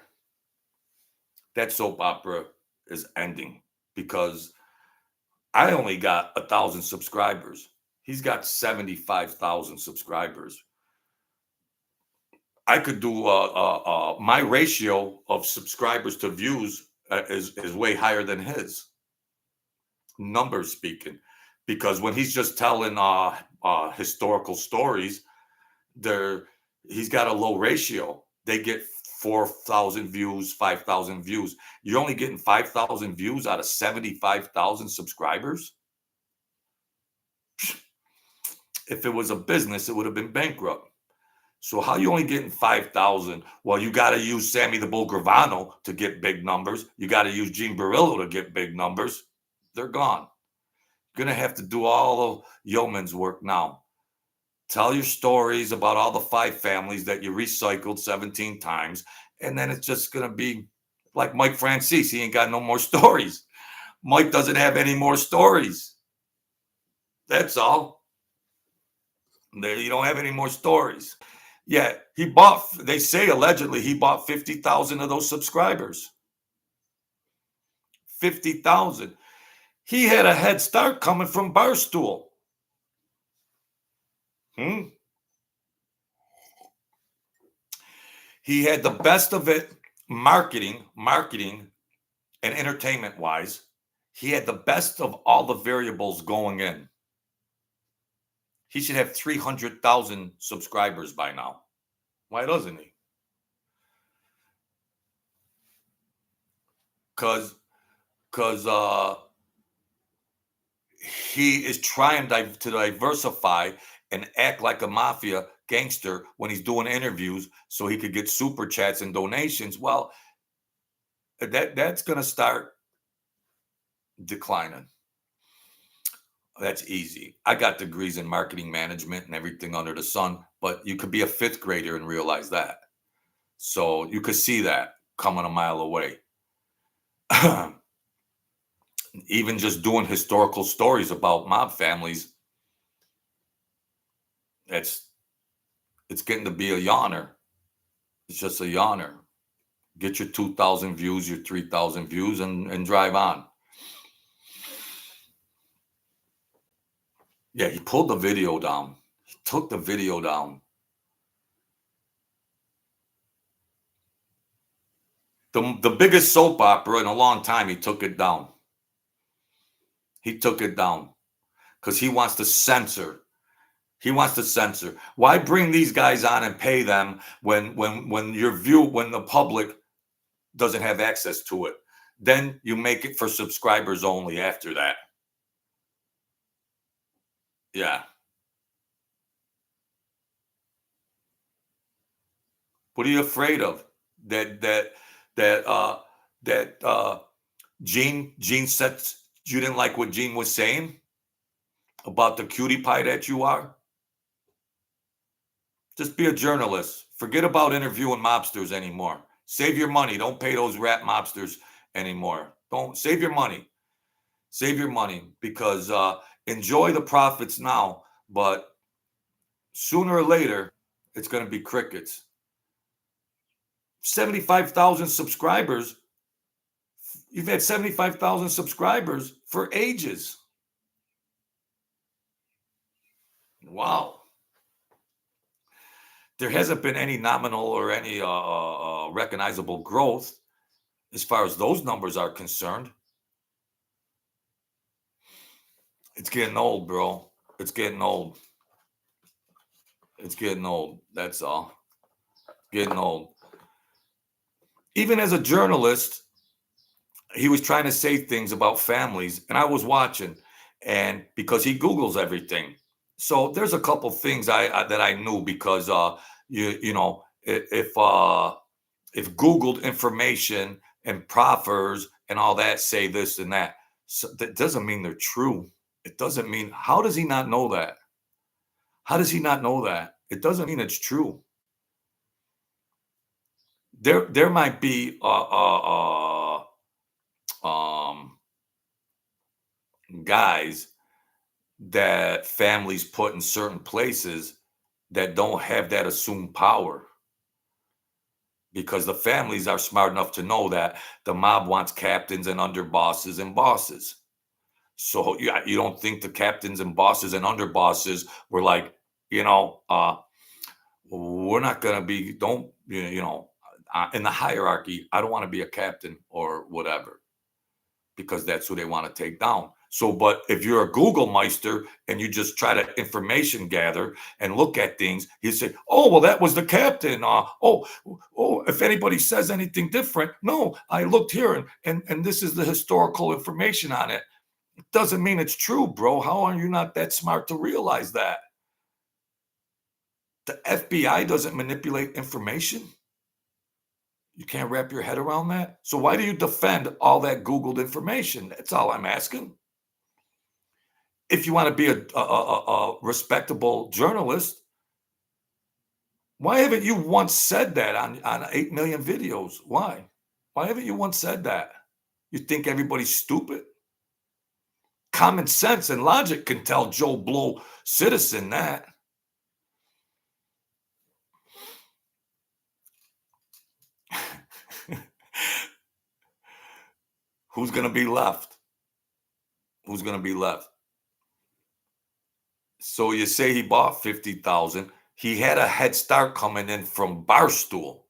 That soap opera is ending because I only got 1,000 subscribers. He's got 75,000 subscribers. I could do my ratio of subscribers to views is way higher than his. Numbers speaking, because when he's just telling historical stories, he's got a low ratio. They get 4,000 views, 5,000 views. You're only getting 5,000 views out of 75,000 subscribers. If it was a business, it would have been bankrupt. So how you only getting 5,000? Well, you got to use Sammy the Bull Gravano to get big numbers. You got to use Gene Borrello to get big numbers. They're gone. You're going to have to do all the yeoman's work now. Tell your stories about all the 5 families that you recycled 17 times. And then it's just going to be like Mike Francis. He ain't got no more stories. Mike doesn't have any more stories. That's all. You don't have any more stories. Yeah, they say allegedly he bought 50,000 of those subscribers. 50,000. He had a head start coming from Barstool. He had the best of it marketing and entertainment wise. He had the best of all the variables going in. He should have 300,000 subscribers by now. Why doesn't he? Because he is trying to diversify and act like a mafia gangster when he's doing interviews so he could get super chats and donations. Well, that's going to start declining. That's easy. I got degrees in marketing management and everything under the sun, but you could be a 5th grader and realize that. So you could see that coming a mile away. Even just doing historical stories about mob families, it's getting to be a yawner. It's just a yawner. Get your 2,000 views, your 3,000 views, and drive on. Yeah, he pulled the video down. He took the video down. The biggest soap opera in a long time, he took it down. He took it down because he wants to censor. He wants to censor. Why bring these guys on and pay them when the public doesn't have access to it? Then you make it for subscribers only after that. Yeah. What are you afraid of? That Gene said you didn't like what Gene was saying about the cutie pie that you are? Just be a journalist. Forget about interviewing mobsters anymore. Save your money. Don't pay those rat mobsters anymore. Don't save your money. Save your money because enjoy the profits now, but sooner or later, it's going to be crickets. 75,000 subscribers. You've had 75,000 subscribers for ages. Wow. There hasn't been any nominal or any recognizable growth as far as those numbers are concerned. It's getting old, bro. It's getting old. It's getting old. That's all. Getting old. Even as a journalist, he was trying to say things about families, and I was watching, and because he Googles everything, so there's a couple things I that I knew because you know if Googled information and proffers and all that say this and that, so that doesn't mean they're true. It doesn't mean, how does he not know that? How does he not know that? It doesn't mean it's true. There might be guys that families put in certain places that don't have that assumed power because the families are smart enough to know that the mob wants captains and underbosses and bosses. So you don't think the captains and bosses and underbosses were like, you know, we're not going to be, don't, in the hierarchy, I don't want to be a captain or whatever, because that's who they want to take down. So, but if you're a Google Meister and you just try to information gather and look at things, you say, "Oh, well, that was the captain." If anybody says anything different, no, I looked here and this is the historical information on it. It doesn't mean it's true, bro. How are you not that smart to realize that? The FBI doesn't manipulate information. You can't wrap your head around that. So why do you defend all that Googled information? That's all I'm asking. If you want to be a respectable journalist, why haven't you once said that on 8 million videos? Why? Why haven't you once said that? You think everybody's stupid? Common sense and logic can tell Joe Blow citizen that. Who's going to be left? Who's going to be left? So you say he bought 50,000. He had a head start coming in from Barstool.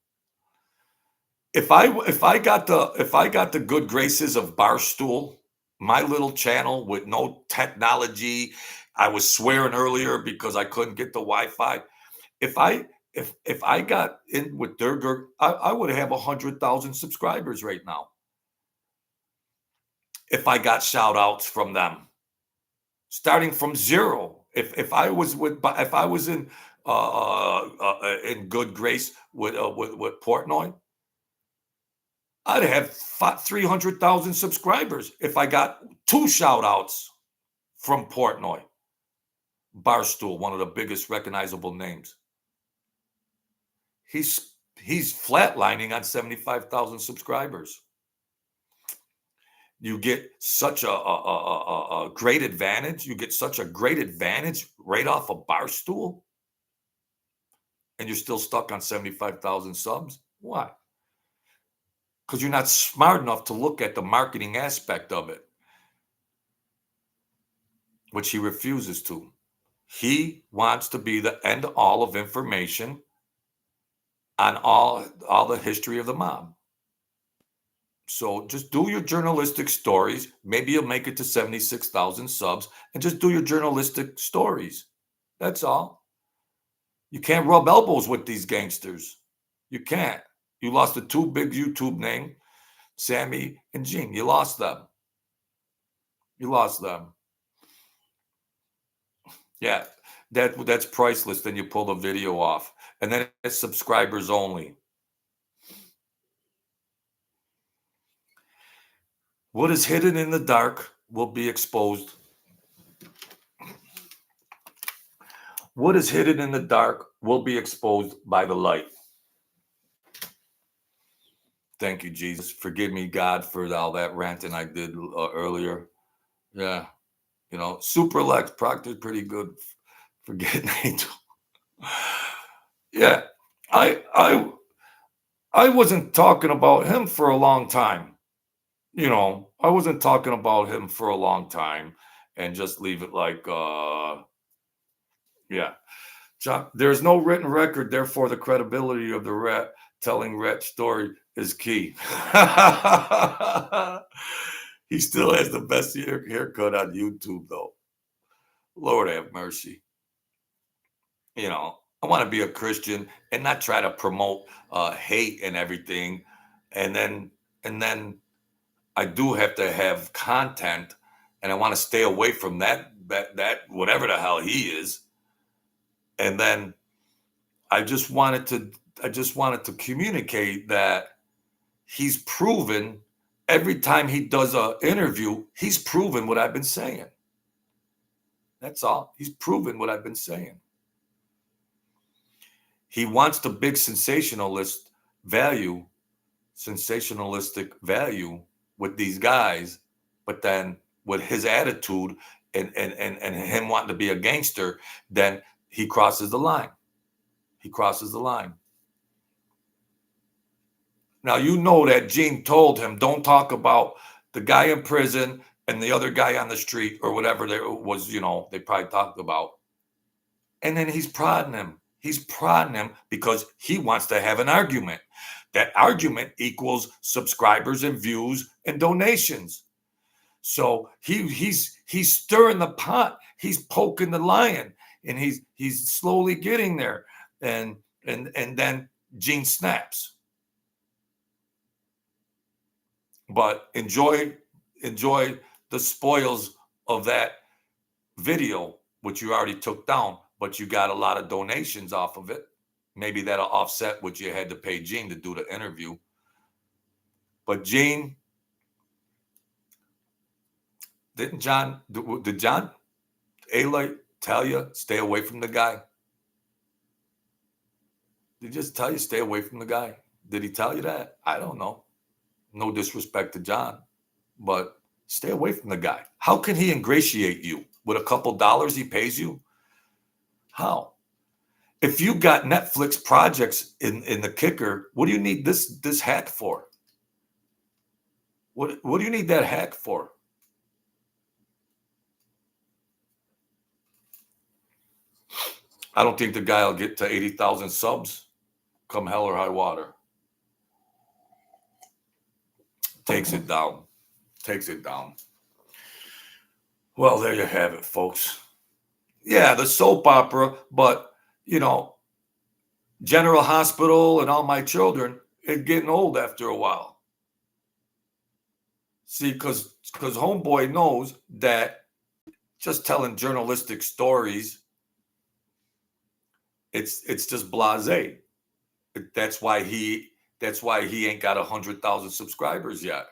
If I got the good graces of Barstool, my little channel with no technology, I was swearing earlier because I couldn't get the Wi-Fi. If I got in with their I would have 100,000 subscribers right now. If I got shout outs from them, starting from zero. If I was in good grace with Portnoy, I'd have 300,000 subscribers if I got 2 shout outs from Portnoy. Barstool, one of the biggest recognizable names. He's flatlining on 75,000 subscribers. You get such a great advantage. You get such a great advantage right off of Barstool, and you're still stuck on 75,000 subs. Why? Because you're not smart enough to look at the marketing aspect of it, which he refuses to. He wants to be the end all of information on all the history of the mob. So just do your journalistic stories. Maybe you'll make it to 76,000 subs, and just do your journalistic stories. That's all. You can't rub elbows with these gangsters. You can't. You lost the 2 big YouTube name, Sammy and Gene. You lost them. You lost them. Yeah, that's priceless. Then you pull the video off, and then it's subscribers only. What is hidden in the dark will be exposed. What is hidden in the dark will be exposed by the light. Thank you, Jesus. Forgive me, God, for all that ranting I did earlier. Yeah, Super Lex Proctor's pretty good for getting Angel. Yeah, I wasn't talking about him for a long time. I wasn't talking about him for a long time, and just leave it like, yeah. John, there's no written record, therefore the credibility of the rat telling rat story is key. He still has the best haircut on YouTube, though. Lord have mercy. I want to be a Christian and not try to promote hate and everything. And then I do have to have content, and I want to stay away from that whatever the hell he is. And then I just wanted to communicate that he's proven every time he does an interview, he's proven what I've been saying. That's all. He's proven what I've been saying. He wants the big sensationalistic value with these guys, but then with his attitude and him wanting to be a gangster, then he crosses the line. He crosses the line. Now, you know that Gene told him, don't talk about the guy in prison and the other guy on the street or whatever there was, they probably talked about. And then he's prodding him. He's prodding him because he wants to have an argument. That argument equals subscribers and views and donations. So he's stirring the pot. He's poking the lion, and he's slowly getting there. And then Gene snaps. But enjoy the spoils of that video, which you already took down, but you got a lot of donations off of it. Maybe that'll offset what you had to pay Gene to do the interview. But Gene, did John Aloy tell you stay away from the guy? Did he just tell you stay away from the guy? Did he tell you that? I don't know. No disrespect to John, but stay away from the guy. How can he ingratiate you with a couple dollars he pays you? How? If you got Netflix projects in the kicker, what do you need this hack for? What do you need that hack for? I don't think the guy will get to 80,000 subs come hell or high water. Takes it down. Well, there you have it, folks. Yeah, the soap opera, but, General Hospital and All My Children, it's getting old after a while. See, because homeboy knows that just telling journalistic stories, it's just blasé. That's why he ain't got 100,000 subscribers yet.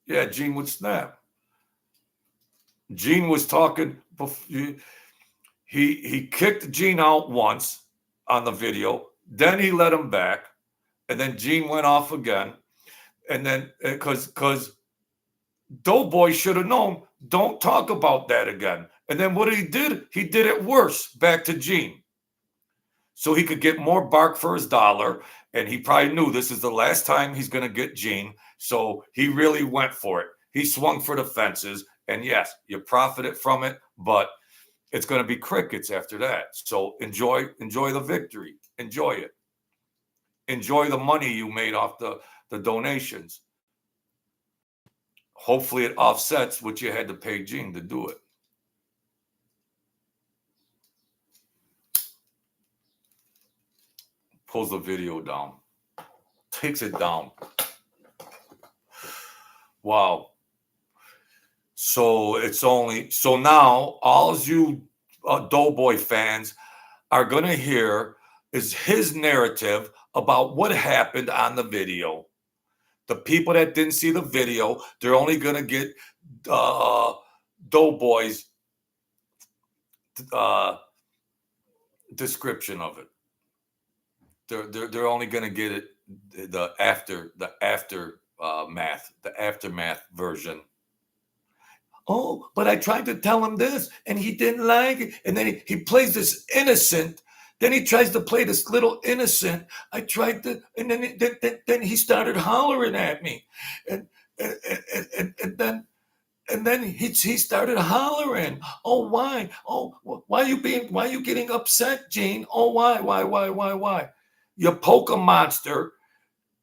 Yeah, Gene would snap. Gene was talking. He kicked Gene out once on the video. Then he let him back, and then Gene went off again. And then because Doughboy should have known, don't talk about that again. And then what he did it worse back to Gene. So he could get more bark for his dollar. And he probably knew this is the last time he's going to get Gene. So he really went for it. He swung for the fences. And yes, you profited from it, but it's going to be crickets after that. So enjoy the victory. Enjoy it. Enjoy the money you made off the donations. Hopefully it offsets what you had to pay Gene to do it. Pulls the video down. Takes it down. Wow. So now all you Doughboy fans are going to hear is his narrative about what happened on the video. The people that didn't see the video, they're only going to get Doughboy's description of it. They're only going to get it the aftermath version. Oh, but I tried to tell him this, and he didn't like it. And then he plays this innocent. Then he tries to play this little innocent. I tried to, and then he started hollering at me, and then he started hollering. Oh, why? Oh, why are you getting upset, Gene? Oh, why? You poke a monster,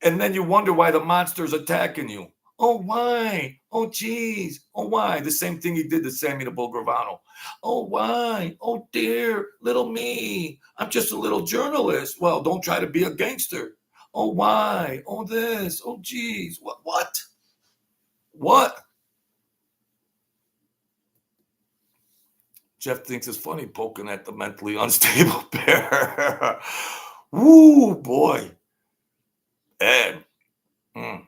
and then you wonder why the monster's attacking you. Oh, why? Oh, geez. Oh, why? The same thing he did to Sammy the Bull Gravano. Oh, why? Oh, dear, little me. I'm just a little journalist. Well, don't try to be a gangster. Oh, why? Oh, this. Oh, geez. What? What? What? Jeff thinks it's funny poking at the mentally unstable bear. Woo, boy. Ed. Mm.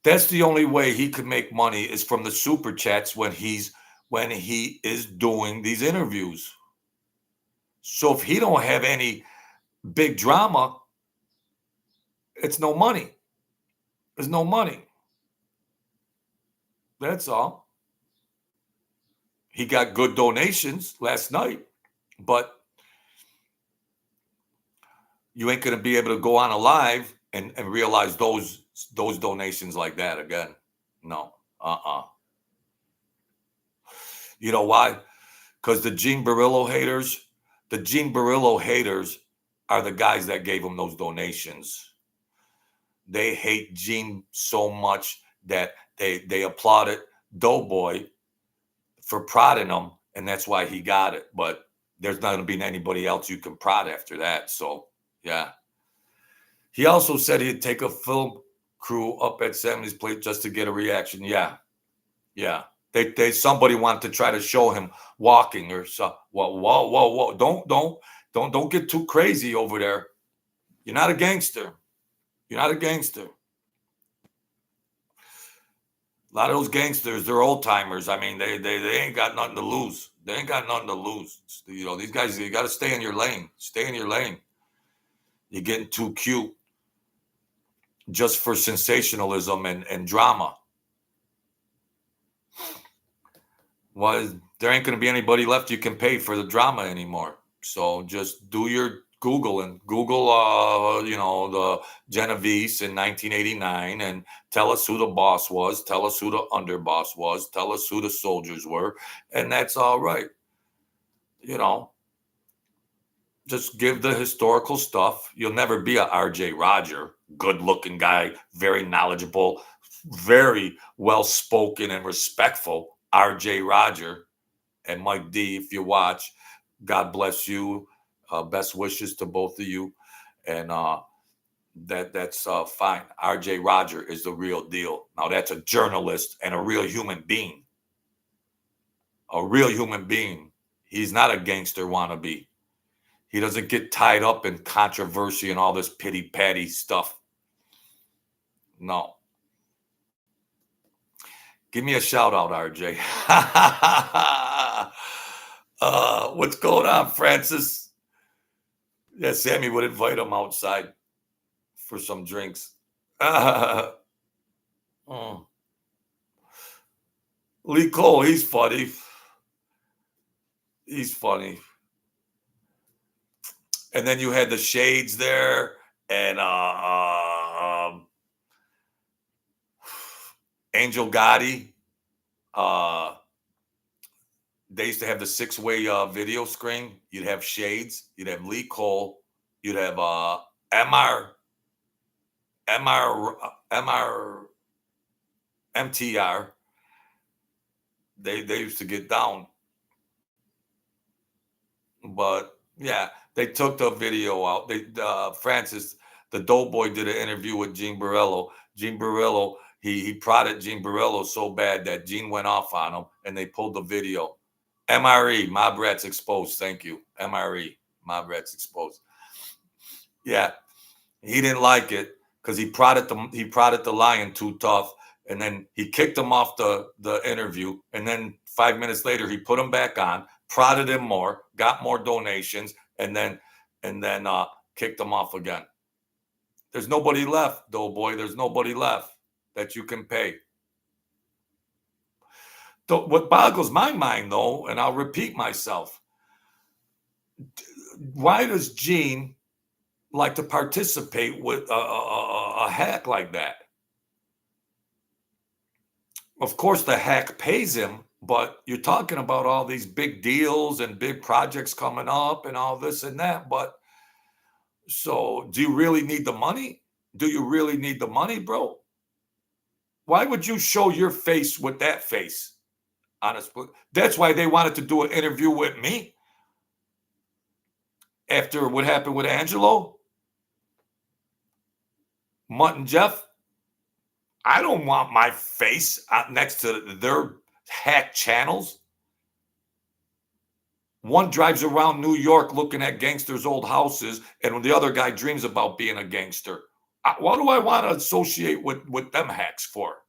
That's the only way he could make money is from the super chats when he is doing these interviews. So if he don't have any big drama, it's no money. There's no money. That's all. He got good donations last night, but you ain't gonna be able to go on a live and realize those donations like that again. No. You know why? Because the Gene Borrello haters are the guys that gave him those donations. They hate Gene so much that they applauded Doughboy for prodding him, and that's why he got it. But there's not going to be anybody else you can prod after that. So, yeah. He also said he'd take a film crew up at Sammy's place just to get a reaction. Yeah. Yeah. They somebody wanted to try to show him walking or so. Whoa. Don't get too crazy over there. You're not a gangster. You're not a gangster. A lot of those gangsters, they're old timers. I mean, they ain't got nothing to lose. They ain't got nothing to lose. You know, these guys, you got to stay in your lane. Stay in your lane. You're getting too cute just for sensationalism and drama. Well, there ain't going to be anybody left you can pay for the drama anymore. So just do your Google and Google, the Genovese in 1989 and tell us who the boss was. Tell us who the underboss was. Tell us who the soldiers were. And that's all right. You know, just give the historical stuff. You'll never be a RJ Roger, good looking guy, very knowledgeable, very well spoken and respectful RJ Roger. And Mike D, if you watch, God bless you. Best wishes to both of you. And that's fine. RJ Roger is the real deal. Now that's a journalist and a real human being. A real human being. He's not a gangster wannabe. He doesn't get tied up in controversy and all this pity-patty stuff. No. Give me a shout out, RJ. What's going on, Francis? Yeah, Sammy would invite him outside for some drinks. Lee Cole, he's funny. He's funny. And then you had the Shades there, and Angel Gotti. They used to have the 6-way video screen. You'd have Shades. You'd have Lee Cole. You'd have MTR. They used to get down. But yeah, they took the video out. Francis, the Doughboy, did an interview with Gene Borrello. Gene Borrello, he prodded Gene Borrello so bad that Gene went off on him, and they pulled the video. MRE, Mob Rats Exposed. Thank you. MRE, Mob Rats Exposed. Yeah, he didn't like it because he prodded the Lion too tough, and then he kicked him off the interview, and then 5 minutes later he put him back on, prodded him more, got more donations, and then kicked him off again. There's nobody left, Doughboy. There's nobody left that you can pay. What boggles my mind, though, and I'll repeat myself, why does Gene like to participate with a hack like that? Of course, the hack pays him, but you're talking about all these big deals and big projects coming up and all this and that. But so do you really need the money? Do you really need the money, bro? Why would you show your face with that face? Honest, that's why they wanted to do an interview with me after what happened with Angelo, Mutt and Jeff. I don't want my face out next to their hack channels. One drives around New York looking at gangsters' old houses, and the other guy dreams about being a gangster. What do I want to associate with them hacks for?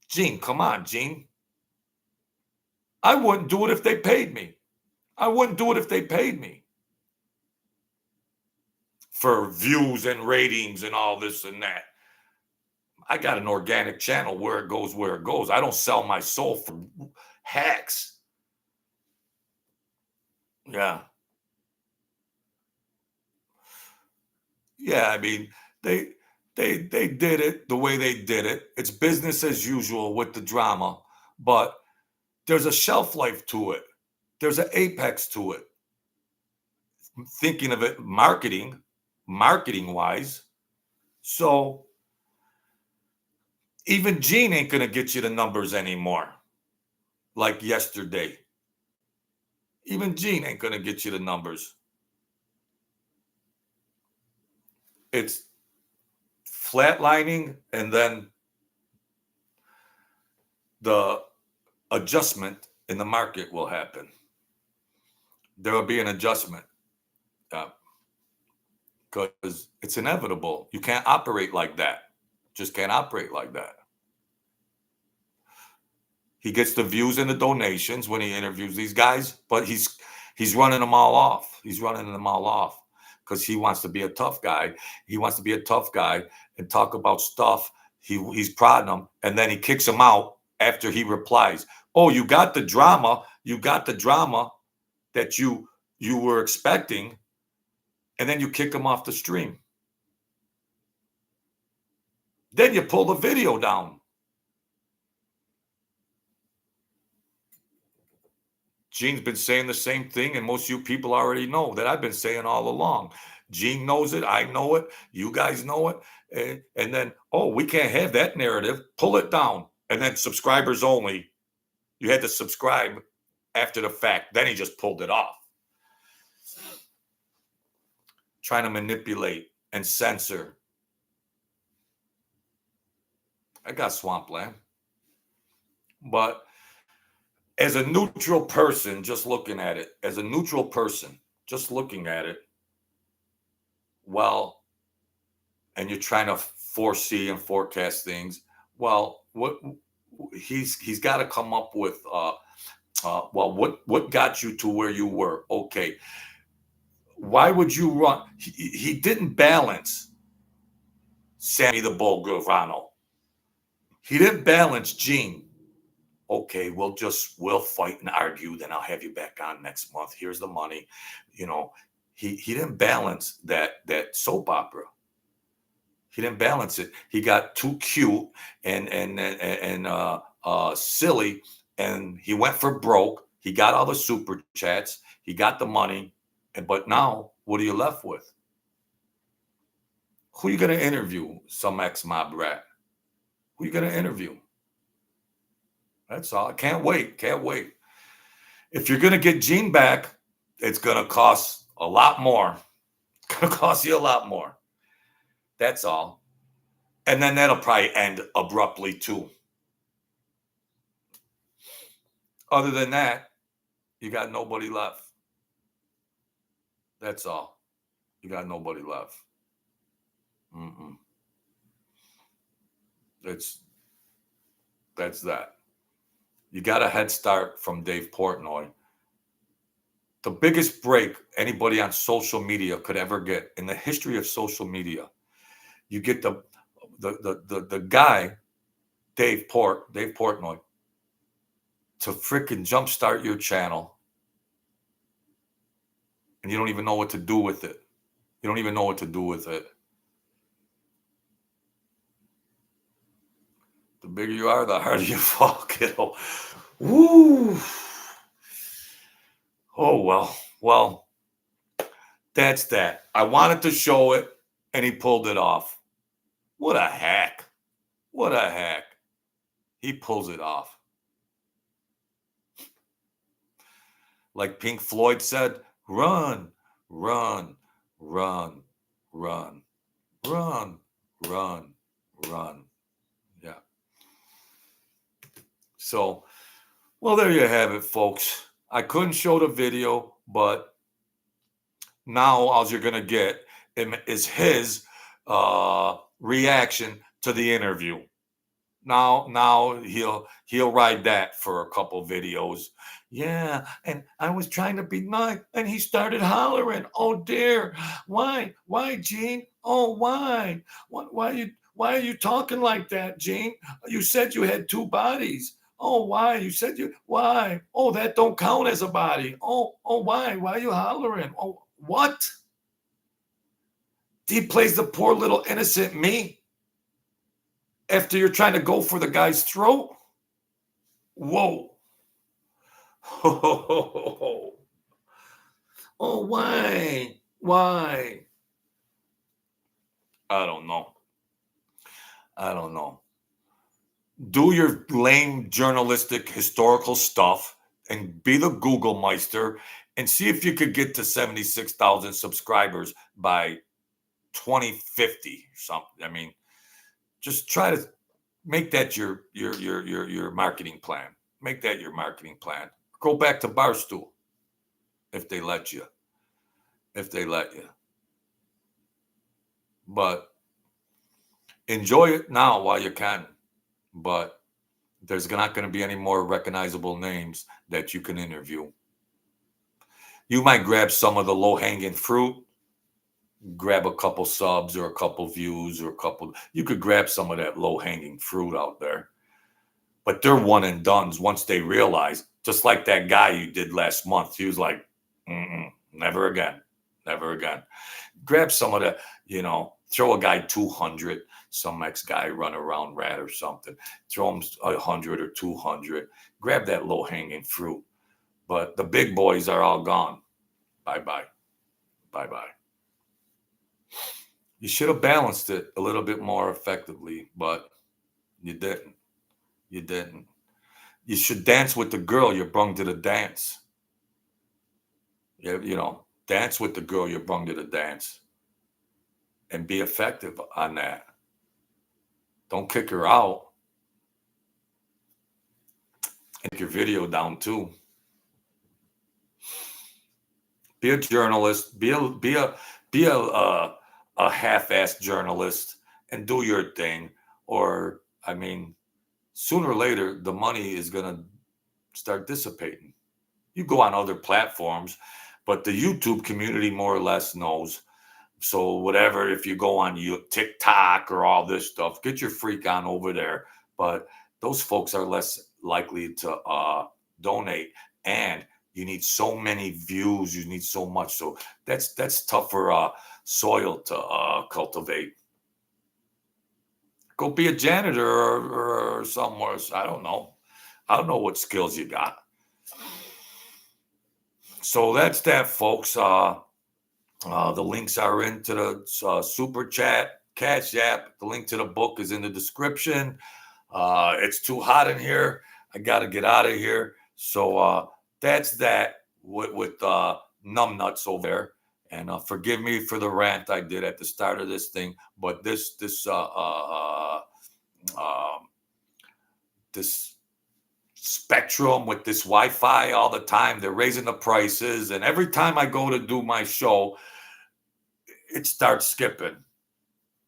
Gene, come on, Gene. I wouldn't do it if they paid me. I wouldn't do it if they paid me for views and ratings and all this and that. I got an organic channel where it goes where it goes. I don't sell my soul for hacks. Yeah. Yeah, I mean, they did it the way they did it. It's business as usual with the drama, but there's a shelf life to it. There's an apex to it. Thinking of it marketing wise. So even Gene ain't gonna get you the numbers anymore like yesterday. Even Gene ain't gonna get you the numbers. It's flatlining, and then the adjustment in the market will happen. There will be an adjustment because it's inevitable. You can't operate like that. Just can't operate like that. He gets the views and the donations when he interviews these guys, but he's running them all off. He's running them all off because he wants to be a tough guy. He wants to be a tough guy and talk about stuff. He's prodding them, and then he kicks them out after he replies. Oh, you got the drama. You got the drama that you were expecting, and then you kick them off the stream. Then you pull the video down. Gene's been saying the same thing, and most of you people already know that I've been saying all along. Gene knows it. I know it. You guys know it. And then, oh, we can't have that narrative. Pull it down. And then subscribers only. You had to subscribe after the fact. Then he just pulled it off. Trying to manipulate and censor. I got swampland. But as a neutral person, just looking at it, well, and you're trying to foresee and forecast things, well, what he's got to come up with, what got you to where you were? Okay, why would you run? He didn't balance Sammy the Bull Gravano. He didn't balance Gene. Okay, we'll fight and argue, then I'll have you back on next month. Here's the money. You know, he didn't balance that soap opera. He didn't balance it. He got too cute and silly, and he went for broke. He got all the super chats. He got the money, but now what are you left with? Who are you going to interview? Some ex-mob rat. Who are you going to interview? That's all. I can't wait. Can't wait. If you're going to get Gene back, it's going to cost a lot more. It's going to cost you a lot more. That's all. And then that'll probably end abruptly too. Other than that, you got nobody left. That's all. You got nobody left. That's that. You got a head start from Dave Portnoy. The biggest break anybody on social media could ever get in the history of social media. You get the guy, Dave Portnoy, to freaking jumpstart your channel, and you don't even know what to do with it. You don't even know what to do with it. The bigger you are, the harder you fall, kiddo. Woo! Oh, well, that's that. I wanted to show it, and he pulled it off. What a hack. What a hack. He pulls it off. Like Pink Floyd said, run, run, run, run, run, run, run. Yeah. So, well, there you have it, folks. I couldn't show the video, but now all you're going to get is his reaction to the interview. Now he'll ride that for a couple videos. Yeah, and I was trying to be nice, and he started hollering. Oh dear, why, Gene? Oh why are you talking like that, Gene? You said you had two bodies. Oh why? You said you why? Oh that don't count as a body. Oh why? Why are you hollering? Oh what? He plays the poor little innocent me after you're trying to go for the guy's throat. Whoa. Oh, why? Why? I don't know. I don't know. Do your lame journalistic historical stuff and be the Google Meister and see if you could get to 76,000 subscribers by 2050 or something. I mean, just try to make that your marketing plan. Make that your marketing plan. Go back to Barstool if they let you. If they let you. But enjoy it now while you can. But there's not going to be any more recognizable names that you can interview. You might grab some of the low-hanging fruit, grab a couple subs or a couple views or a couple. You could grab some of that low-hanging fruit out there. But they're one and dones once they realize, just like that guy you did last month. He was like, never again. Never again. Grab some of the, throw a guy 200, some ex-guy run around rat or something. Throw him 100 or 200. Grab that low-hanging fruit. But the big boys are all gone. Bye-bye. Bye-bye. You should have balanced it a little bit more effectively, but you didn't. You didn't. You should dance with the girl you brung to the dance. Dance with the girl you brung to the dance. And be effective on that. Don't kick her out. And take your video down too. Be a journalist. Be a half-assed journalist and do your thing. Or sooner or later the money is gonna start dissipating. You go on other platforms, but the YouTube community more or less knows. So whatever, if you go on TikTok or all this stuff, get your freak on over there. But those folks are less likely to donate, and you need so many views. You need so much. So that's tougher soil to cultivate. Go be a janitor or somewhere. I don't know. I don't know what skills you got. So that's that, folks. The links are into the super chat, Cash App. The link to the book is in the description. It's too hot in here. I got to get out of here. So that's that with numbnuts over there. And forgive me for the rant I did at the start of this thing. But this Spectrum with this Wi-Fi all the time, they're raising the prices. And every time I go to do my show, it starts skipping.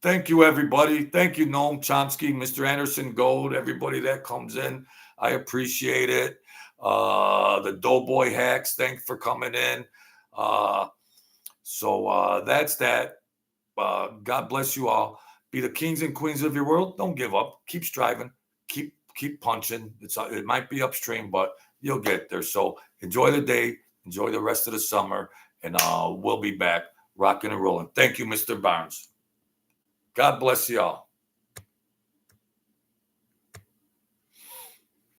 Thank you, everybody. Thank you, Noam Chomsky, Mr. Anderson Gold, everybody that comes in. I appreciate it. The Doughboy Hacks, thanks for coming in. So that's that. God bless you all. Be the kings and queens of your world. Don't give up. Keep striving. Keep punching. It might be upstream, but you'll get there. So enjoy the day. Enjoy the rest of the summer. And we'll be back rocking and rolling. Thank you, Mr. Barnes. God bless you all.